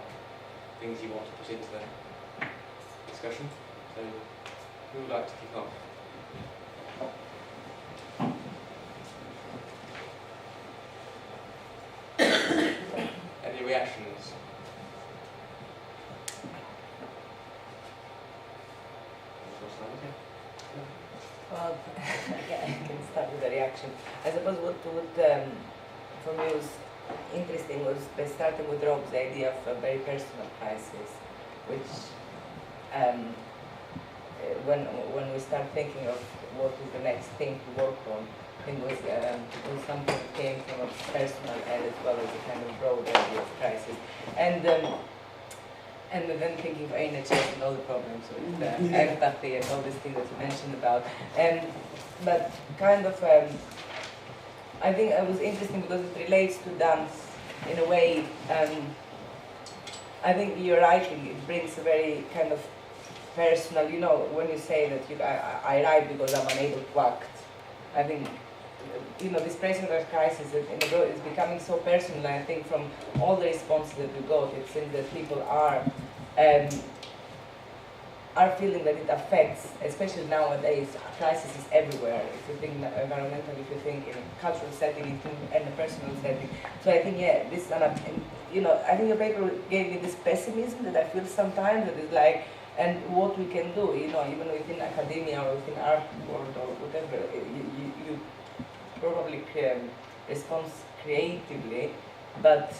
things you want to put into the discussion. So who would like to kick off? Any reactions? Well, I can start with a reaction. I suppose what for me was interesting was by starting with Rob's idea of a very personal crisis, which when we start thinking of what is the next thing to work on, I think was something that came from a personal end as well as a kind of broad idea of crisis. And then thinking of NHS and all the problems with empathy and all these things that you mentioned about. But kind of, I think it was interesting because it relates to dance in a way. I think your writing, it brings a very kind of personal, you know, when you say that I write because I'm unable to act. I think, you know, this personal crisis is becoming so personal. I think from all the responses that we got, it seems that people are feeling that it affects, especially nowadays, crisis is everywhere. If you think environmental, if you think in a cultural setting, if you think in a personal setting. So I think, yeah, this, you know, I think your paper gave me this pessimism that I feel sometimes that is like, and what we can do, you know, even within academia or within art world or whatever, you probably respond creatively, but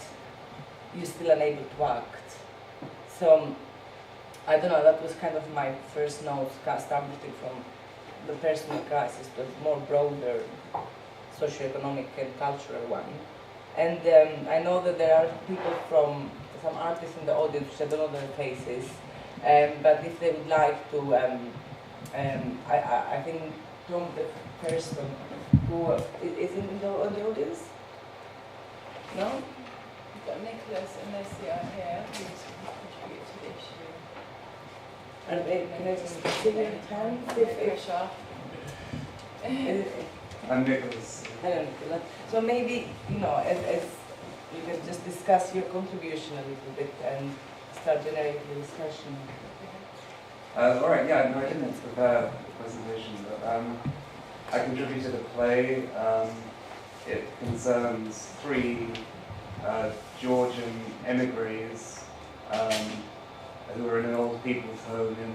you're still unable to act. So, I don't know, that was kind of my first note, starting from the personal crisis to a more broader socio-economic and cultural one. And I know that there are people some artists in the audience, which I don't know their faces, but if they would like to, I think Tom, the person who is in the audience? No? We've got Nikolas and Leslie here who's contributed to the issue. And can I just see your hand? Pressure. And Nikolas. Hello, Nikolas. So maybe, you know, as you can just discuss your contribution a little bit and start generating the discussion. All right, yeah, no, I didn't prepare the presentation, but I contributed a play. It concerns 3 Georgian emigres who were in an old people's home in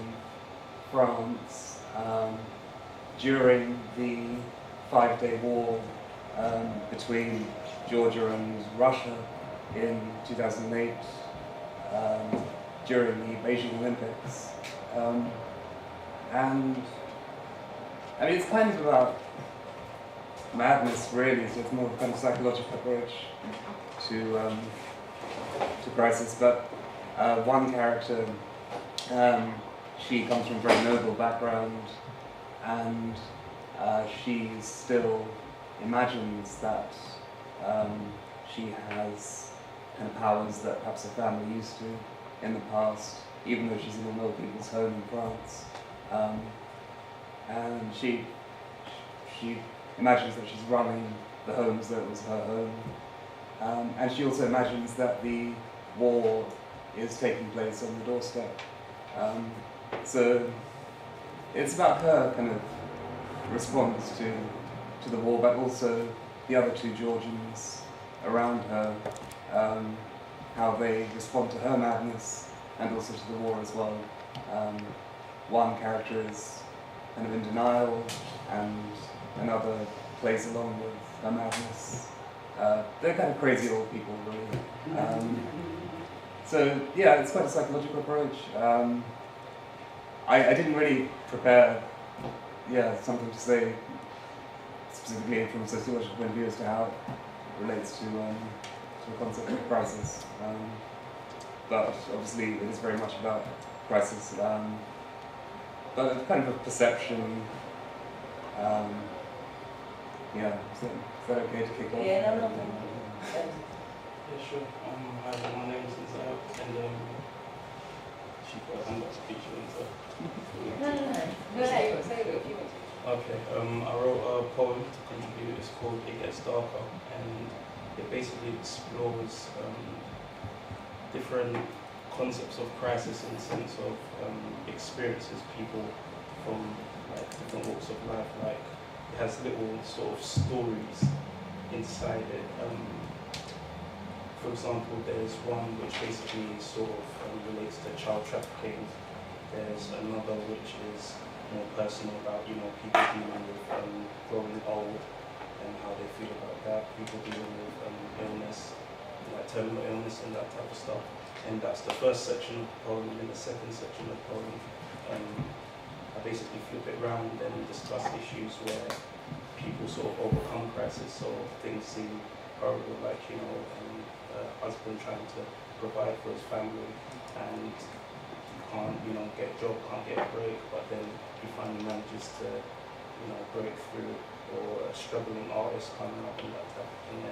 France during the 5-day war between Georgia and Russia in 2008 during the Beijing Olympics. And I mean, it's kind of about madness, really, so it's more of a kind of psychological approach to Crisis. But one character, she comes from a very noble background, and she still imagines that she has kind of powers that perhaps her family used to in the past, even though she's in an old people's home in France. And she imagines that she's running the homes that was her home. And she also imagines that the war is taking place on the doorstep. So it's about her kind of response to the war, but also the other two Georgians around her, how they respond to her madness and also to the war as well. One character is kind of in denial, and another plays along with her madness. They're kind of crazy old people, really. So yeah, it's quite a psychological approach. I didn't really prepare, something to say specifically from a sociological point of view as to how it relates to the concept of crisis. But obviously it is very much about crisis. But kind of a perception. Is that okay to kick off? Yeah, no. Yeah, sure. Hi, my name is Isaac, and I'm not speaking, so. No. Go ahead, say it if you want to. Okay, I wrote a poem to contribute. It's called It Gets Darker, and it basically explores different concepts of crisis in the sense of experiences people from like different walks of life. Like it has little sort of stories inside it. For example, there's one which basically sort of relates to child trafficking. There's another which is more personal about people dealing with growing old and how they feel about that. People dealing with illness, like terminal illness and that type of stuff. And that's the first section of the poem. And in the second section of the poem, I basically flip it around and discuss issues where people sort of overcome crisis, or things seem horrible, like a husband trying to provide for his family and can't get a job, can't get a break, but then he finally manages to break through, or a struggling artist coming up and that type of thing.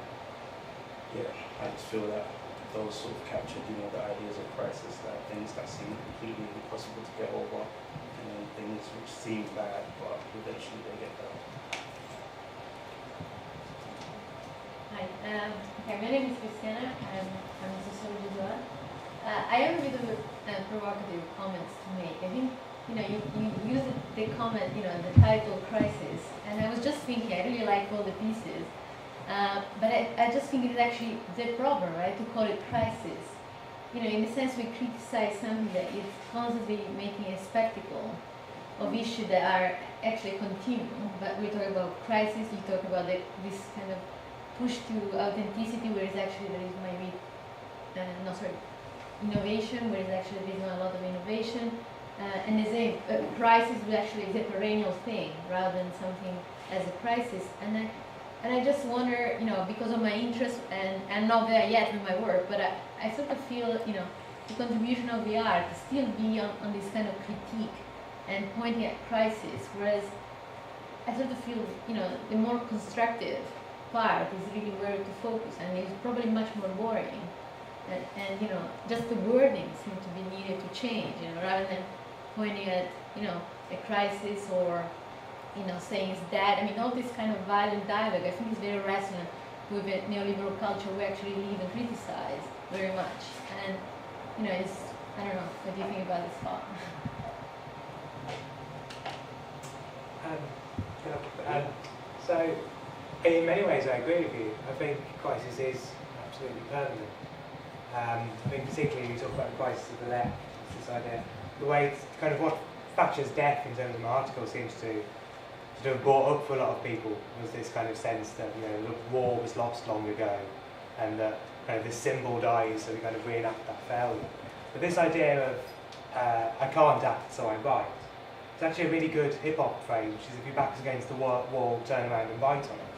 I just feel that those sort of captured the ideas of crisis, like things that seem completely impossible to get over, and then things which seem bad but eventually they get better. Hi, okay, my name is Christiana. I'm a sociologist as well. I have a bit of provocative comments to make. I think you use the comment, the title "Crisis," and I was just thinking I really like all the pieces, but I just think it is actually the problem, right? To call it crisis. In the sense we criticize something that is constantly making a spectacle of issues that are actually continuum. But we talk about crisis. You talk about this kind of push to authenticity, whereas actually there is maybe, innovation, whereas actually there is not a lot of innovation. And there's a crisis which actually is a perennial thing rather than something as a crisis. And I just wonder, because of my interest, and I'm not there yet with my work, but I sort of feel, the contribution of the art to still be on this kind of critique and pointing at crisis, whereas I sort of feel, the more constructive part is really where to focus, and it's probably much more boring, and just the wording seems to be needed to change, rather than pointing at a crisis, or saying it's dead. I mean, all this kind of violent dialogue I think is very resonant with a neoliberal culture we actually live and criticize very much, and it's, I don't know, what do you think about this thought? So, in many ways, I agree with you. I think crisis is absolutely permanent. I think particularly you talk about the crisis of the left, this idea, the way it's kind of what Thatcher's death in terms of my article seems to have brought up for a lot of people was this kind of sense that the war was lost long ago, and that kind of this symbol dies, so we kind of reenact that failure. But this idea of I can't act, so I write, It's actually a really good hip-hop phrase, which is if your back is against the wall, turn around and write on it.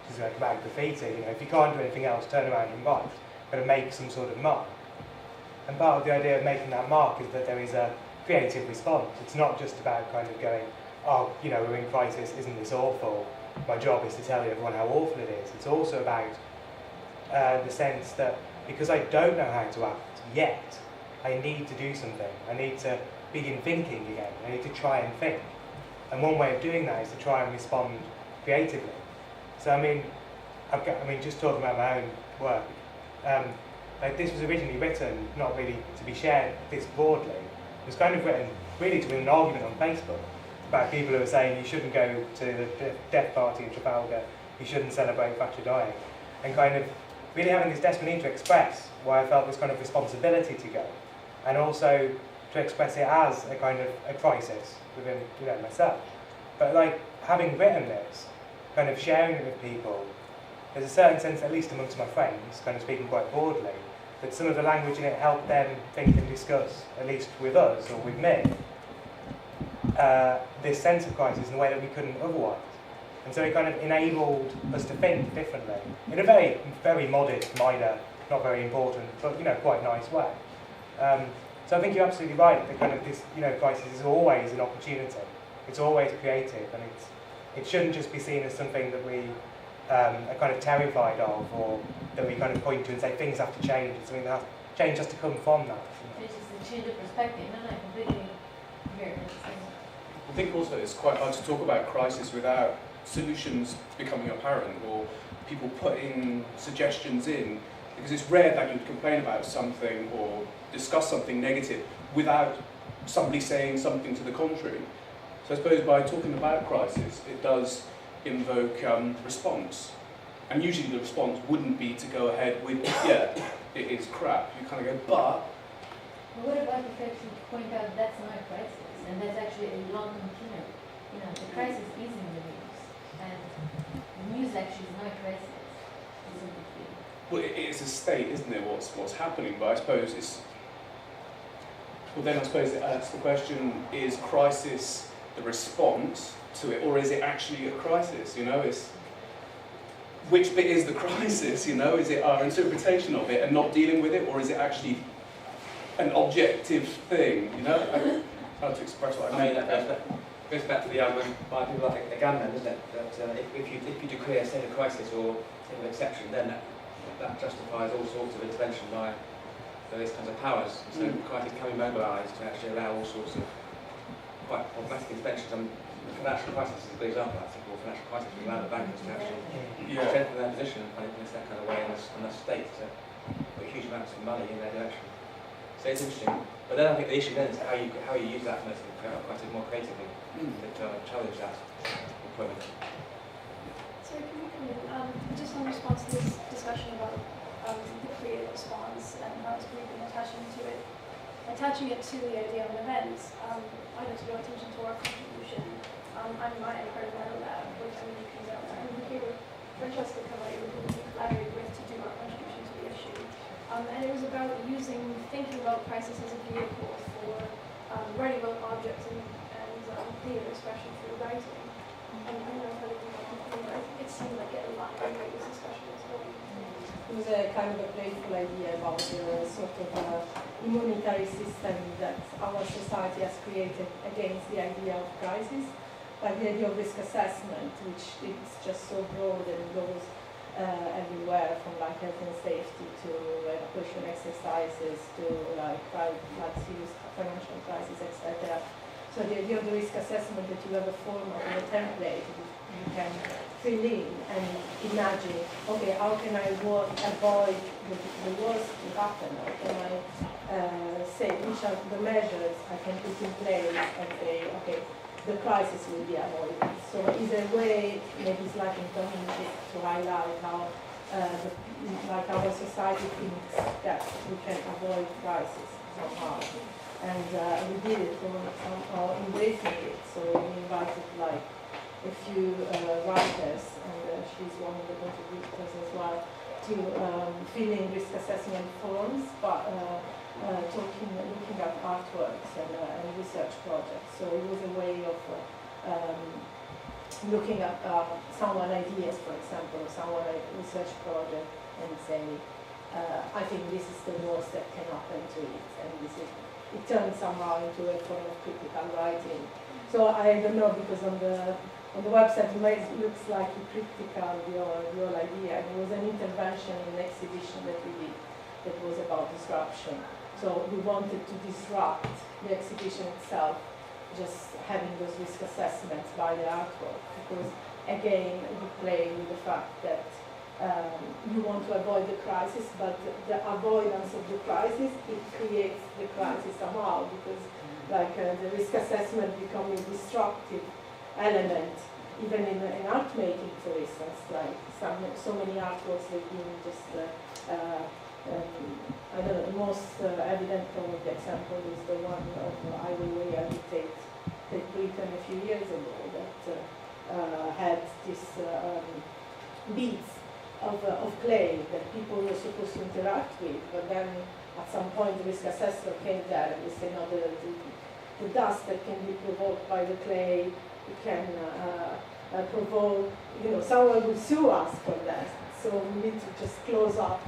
Which is like about graffiti, you know, if you can't do anything else, turn around and write. You've got to make some sort of mark. And part of the idea of making that mark is that there is a creative response. It's not just about kind of going, oh, you know, we're in crisis, isn't this awful? My job is to tell everyone how awful it is. It's also about the sense that because I don't know how to act yet, I need to do something. I need to begin thinking again. I need to try and think. And one way of doing that is to try and respond creatively. So I mean, just talking about my own work, like this was originally written not really to be shared this broadly. It was kind of written really to win an argument on Facebook about people who were saying you shouldn't go to the death party in Trafalgar, you shouldn't celebrate Thatcher dying, and kind of really having this desperate need to express why I felt this kind of responsibility to go, and also to express it as a kind of a crisis within, you know, myself. But like having written this, kind of sharing it with people, there's a certain sense, at least amongst my friends, kind of speaking quite broadly, that some of the language in it helped them think and discuss, at least with us or with me, this sense of crisis in a way that we couldn't otherwise. And so it kind of enabled us to think differently in a very, very modest, minor, not very important, but you know, quite nice way. So I think you're absolutely right that kind of this, you know, crisis is always an opportunity. It's always creative, and it shouldn't just be seen as something that we are kind of terrified of, or that we kind of point to and say things have to change. It's something that change has to come from that. It's just a change of perspective, and I completely agree. I think also it's quite hard to talk about crisis without solutions becoming apparent or people putting suggestions in, because it's rare that you'd complain about something or discuss something negative without somebody saying something to the contrary. So I suppose by talking about crisis, it does invoke response. And usually the response wouldn't be to go ahead with, yeah, it is crap. You kind of go, but... Well, what about the fact to point out that's not a crisis, and that's actually a long continuum? You know, the crisis is in the news, and the news actually is not a crisis. It's in between. Well, it's a state, isn't it, what's happening, but I suppose it's... Well, then I suppose it asks the question, is crisis the response to it, or is it actually a crisis, you know? It's... Which bit is the crisis, you know? Is it our interpretation of it and not dealing with it, or is it actually an objective thing, you know? How to express what I mean. That goes back to the argument by people like Begotten, doesn't it? That if you decree a state of crisis or state of exception, then that justifies all sorts of intervention by various kinds of powers. So crisis can be mobilised to actually allow all sorts of quite problematic interventions. The financial crisis is a good example. I think financial crisis will allow the bankers to actually strengthen their position and influence that kind of way, and the state to put huge amounts of money in their direction. So it's interesting. But then I think the issue then is how you use that method crisis more creatively to challenge that employment. So can we come in? Just in response to this discussion about the creative response and how it's breathing, attaching it to the idea of events, I know to draw attention to our contribution. I'm part of our lab, which comes out we gave Francesca Cavalli, who we collaborated with to do our contribution to the issue. And it was about thinking about crisis as a vehicle for writing about objects and theater, especially through writing. I don't know if other people can, but I think it seemed like it aligned with what this discussion was going. It was a kind of a playful idea about the sort of immunitary system that our society has created against the idea of crisis, but the idea of risk assessment, which is just so broad and goes everywhere, from like health and safety to evacuation exercises to like serious financial crisis, etc. So the idea of the risk assessment, that you have a format or a template you can fill in and imagine, okay, how can I avoid the worst to happen? How can I say which are the measures I can put in place and say, okay, the crisis will be avoided. So it's a way, maybe slightly inconvenient, to highlight how like our society thinks that we can avoid crisis somehow. And we did it somehow embracing it. So we invited like a few writers, and she's one of the contributors as well, to fill in risk assessment forms, but looking at artworks and research projects. So it was a way of looking at someone's ideas, for example, or someone's research project, and say, I think this is the worst that can happen to it, and it turns somehow into a form of critical writing. So I don't know, because on the website it looks like you critical your idea. It was an intervention in an exhibition that we did that was about disruption. So we wanted to disrupt the exhibition itself, just having those risk assessments by the artwork, because again you play with the fact that you want to avoid the crisis, but the avoidance of the crisis, it creates the crisis somehow, because like the risk assessment becomes a disruptive element, even in art making, for instance, like so many artworks have been just, I don't know, the most evident probably example is the one of I Will Wear the Tate Britain a few years ago that had this beads of clay that people were supposed to interact with, but then at some point the risk assessor came there and they said, no, the dust that can be provoked by the clay, it can provoke, someone will sue us for that. So we need to just close up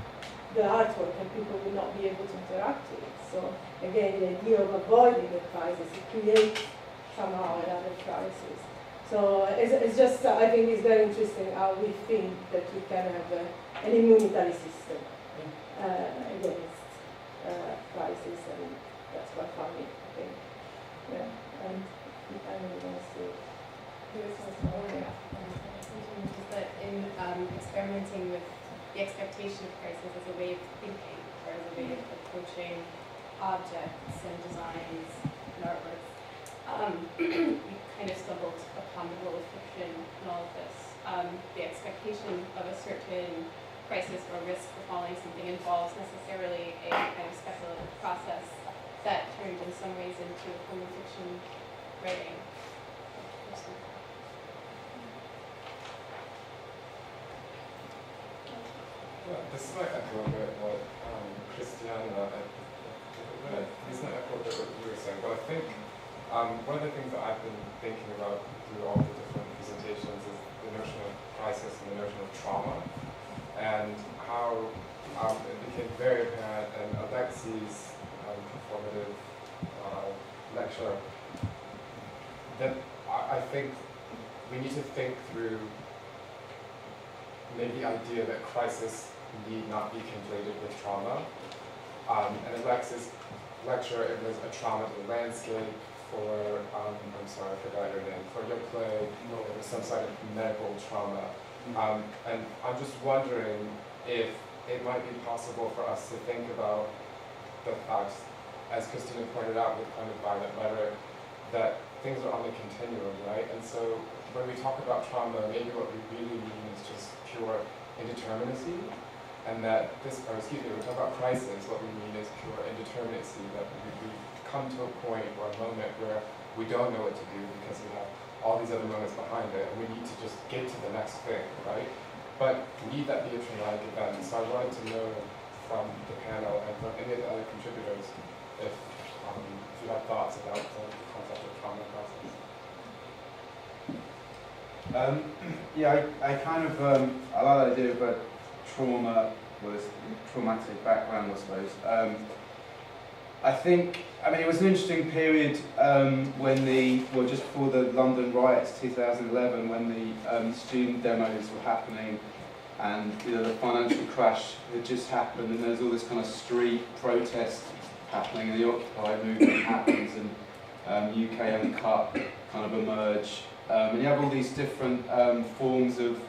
the artwork and people will not be able to interact with it. So again, the idea of avoiding the crisis, it creates somehow another crisis. So it's just, I think it's very interesting how we think that we can have an immunitary system against crisis, and that's quite funny, I think. Yeah, and I really want to see. Is that in experimenting with the expectation of crisis as a way of thinking, or as a way of approaching objects and designs and artworks, we kind of stumbled upon the role of fiction in all of this. The expectation of a certain crisis or risk befalling something involves necessarily a kind of speculative process that turned in some ways into a form of fiction writing. Well, this might echo a bit what Christiana, this might echo a bit what you were saying, but I think one of the things that I've been thinking about through all the different presentations is the notion of crisis and the notion of trauma, and how it became very apparent in Alexis' performative lecture that I think we need to think through maybe the idea that crisis need not be conflated with trauma. In Alexis' lecture, it was a trauma to the landscape. For, I'm sorry, I forgot your name, for your play, it was some sort of medical trauma. And I'm just wondering if it might be possible for us to think about the fact, as Christina pointed out with kind of violent rhetoric, that things are on the continuum, right? And so when we talk about trauma, maybe what we really mean is just pure indeterminacy, and that we talk about crisis, what we mean is pure indeterminacy, that we come to a point or a moment where we don't know what to do because we have all these other moments behind it, and we need to just get to the next thing, right? But need that be a traumatic event? So I wanted to know from the panel and from any of the other contributors if you have thoughts about the concept of trauma crisis. I kind of, I like the idea of trauma, well, this traumatic background, I suppose. I think, it was an interesting period when just before the London riots, 2011, when the student demos were happening, and the financial crash had just happened, and there's all this kind of street protest happening, and the Occupy movement happens, and UK Uncut kind of emerge, and you have all these different forms of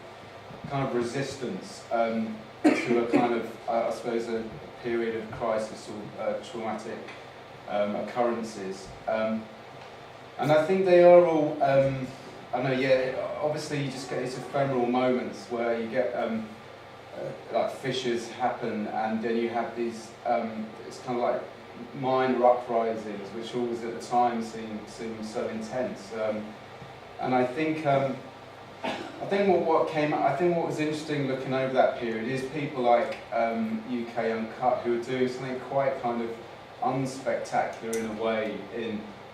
kind of resistance to a kind of, I suppose, a period of crisis or traumatic occurrences. And I think they are all, obviously you just get these ephemeral moments where you get like fissures happen, and then you have these, it's kind of like minor uprisings, which always at the time seemed so intense. And I think what was interesting looking over that period is people like UK Uncut, who are doing something quite kind of unspectacular in a way,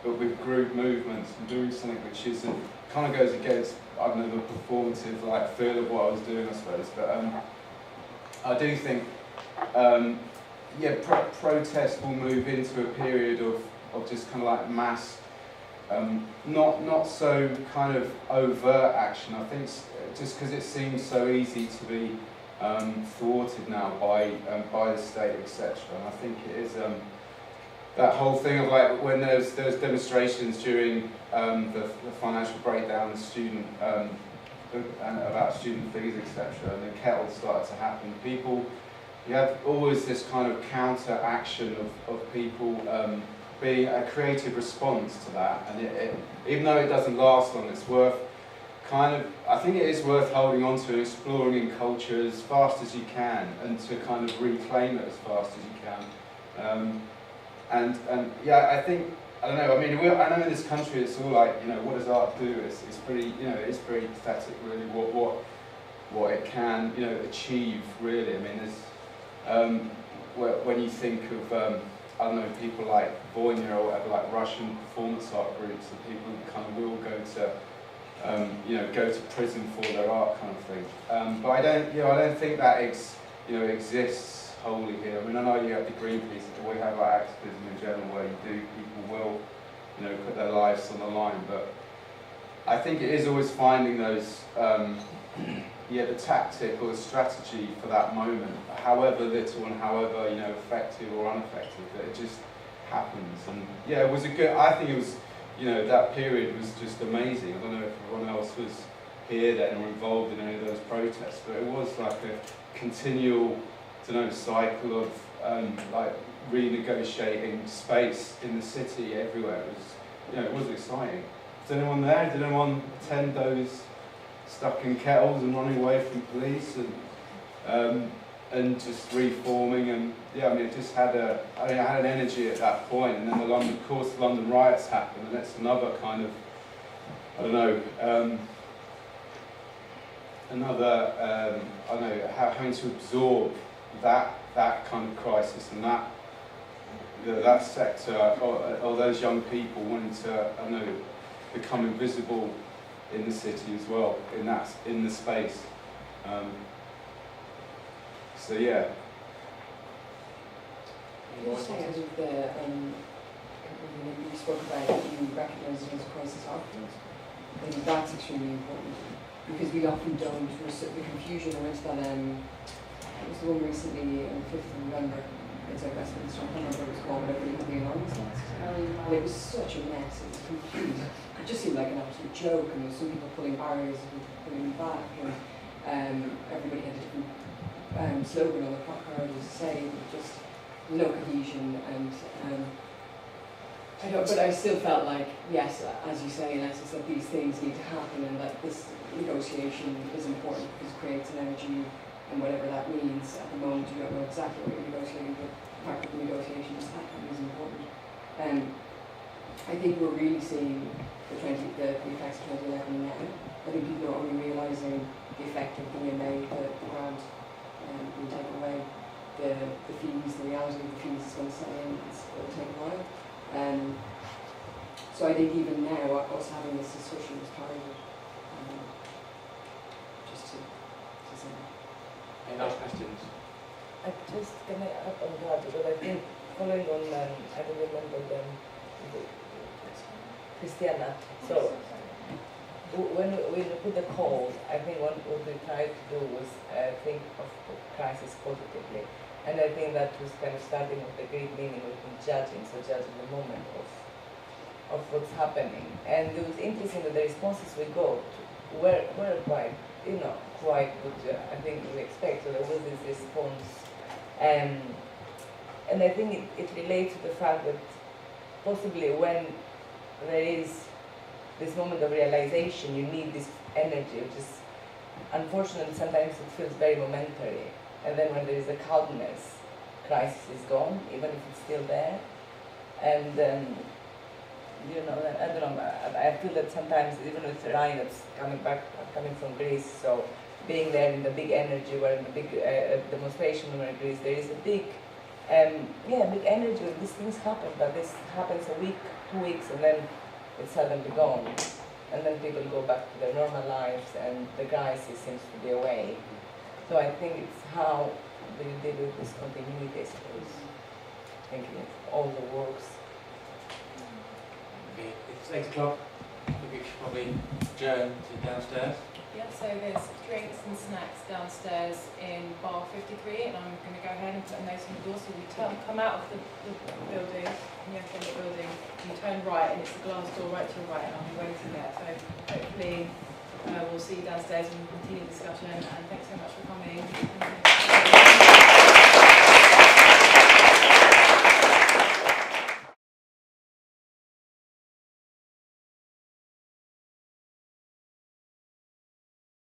but with group movements and doing something which isn't, kind of goes against, I don't know, the performative like feel of what I was doing, I suppose. But I do think, yeah, protest will move into a period of just kind of like mass, not so kind of overt action. I think just because it seems so easy to be thwarted now by the state, etc. And I think it is that whole thing of like when there's demonstrations during the financial breakdown, the student and about student fees, etc. And the kettles started to happen. You have always this kind of counter action of people being a creative response to that, and even though it doesn't last long, it's worth I think it is worth holding on to and exploring in culture as fast as you can, and to kind of reclaim it as fast as you can. And yeah, I think, I don't know, I mean, I know in this country it's all like, you know, what does art do? It's pretty, you know, it's pretty pathetic really what it can, you know, achieve really. I mean, there's, when you think of, I don't know, people like Boatyard or whatever, like Russian performance art groups, and people that kind of will go to, you know, go to prison for their art kind of thing. But I don't think that exists wholly here. I mean, I know you have the Greenpeace, but we have like activism in general where people will, you know, put their lives on the line. But I think it is always finding those, yeah, the tactic or the strategy for that moment, however little and however, you know, effective or ineffective, that it just happens. And yeah, it was I think it was, you know, that period was just amazing. I don't know if everyone else was here then or involved in any of those protests, but it was like a continual, I don't know, cycle of like renegotiating space in the city everywhere. It was, you know, it was exciting. Was anyone there? Did anyone attend those stuck in kettles and running away from police and just reforming? And yeah, I mean, it just had it had an energy at that point. And then the London riots happened, and that's another kind of, I don't know, another I don't know, having to absorb that kind of crisis and that sector, or those young people wanting to, I don't know, become invisible in the city as well, in the space. So yeah. Can you say out of the, you spoke about you recognise it as a crisis afterwards? I think that's extremely important, because we often don't, the confusion around that, it was the one recently on the 5th of November, it's like Westminster, I can't remember what it was called, but everybody had the alarms last. And it was such a mess, it was complete. It just seemed like an absolute joke, and there were some people pulling barriers and pulling them back, and everybody had a different slogan on the placard, as I say, just no cohesion, and but I still felt like, yes, as you say, Alexis, that these things need to happen, and that this negotiation is important because it creates an energy, and whatever that means. At the moment, you don't know exactly what you're negotiating, but part of the negotiation is important. I think we're really seeing the effects of 2011 now. I think people are only realising the effect of being made, the grant being taken away, the fees, the reality of the fees is going to set in, it will take a while. So I think even now, us having this discussion is part of it. Just to say that. Any last questions? I just can I add on that, because I think following on, I don't remember Christiana. So when we put the call, I think what we tried to do was think of crisis positively, and I think that was kind of starting with the great meaning of judging the moment of what's happening. And it was interesting that the responses we got were quite, quite good, I think we expect. So there was this response, and I think it relates to the fact that possibly when there is this moment of realization, you need this energy, which is, unfortunately, sometimes it feels very momentary. And then when there is a calmness, crisis is gone, even if it's still there. And I don't know, I feel that sometimes, even with Ryan, it's coming from Greece, so being there in the big energy, where in the big demonstration in Greece, there is a big Yeah, big energy, these things happen, but this happens a week, 2 weeks, and then it's suddenly gone. And then people go back to their normal lives, and the crisis seems to be away. So I think it's how do you deal with this continuity, I suppose. Thinking of all the works. Okay, it's 8 o'clock. I think we should probably adjourn to downstairs. Yeah, so there's drinks and snacks downstairs in bar 53, and I'm going to go ahead and put a note on the door. So you come out of the building, in the academic building, you turn right, and it's the glass door right to your right, and I'll be waiting there. So hopefully we'll see you downstairs and we'll continue the discussion. And thanks so much for coming.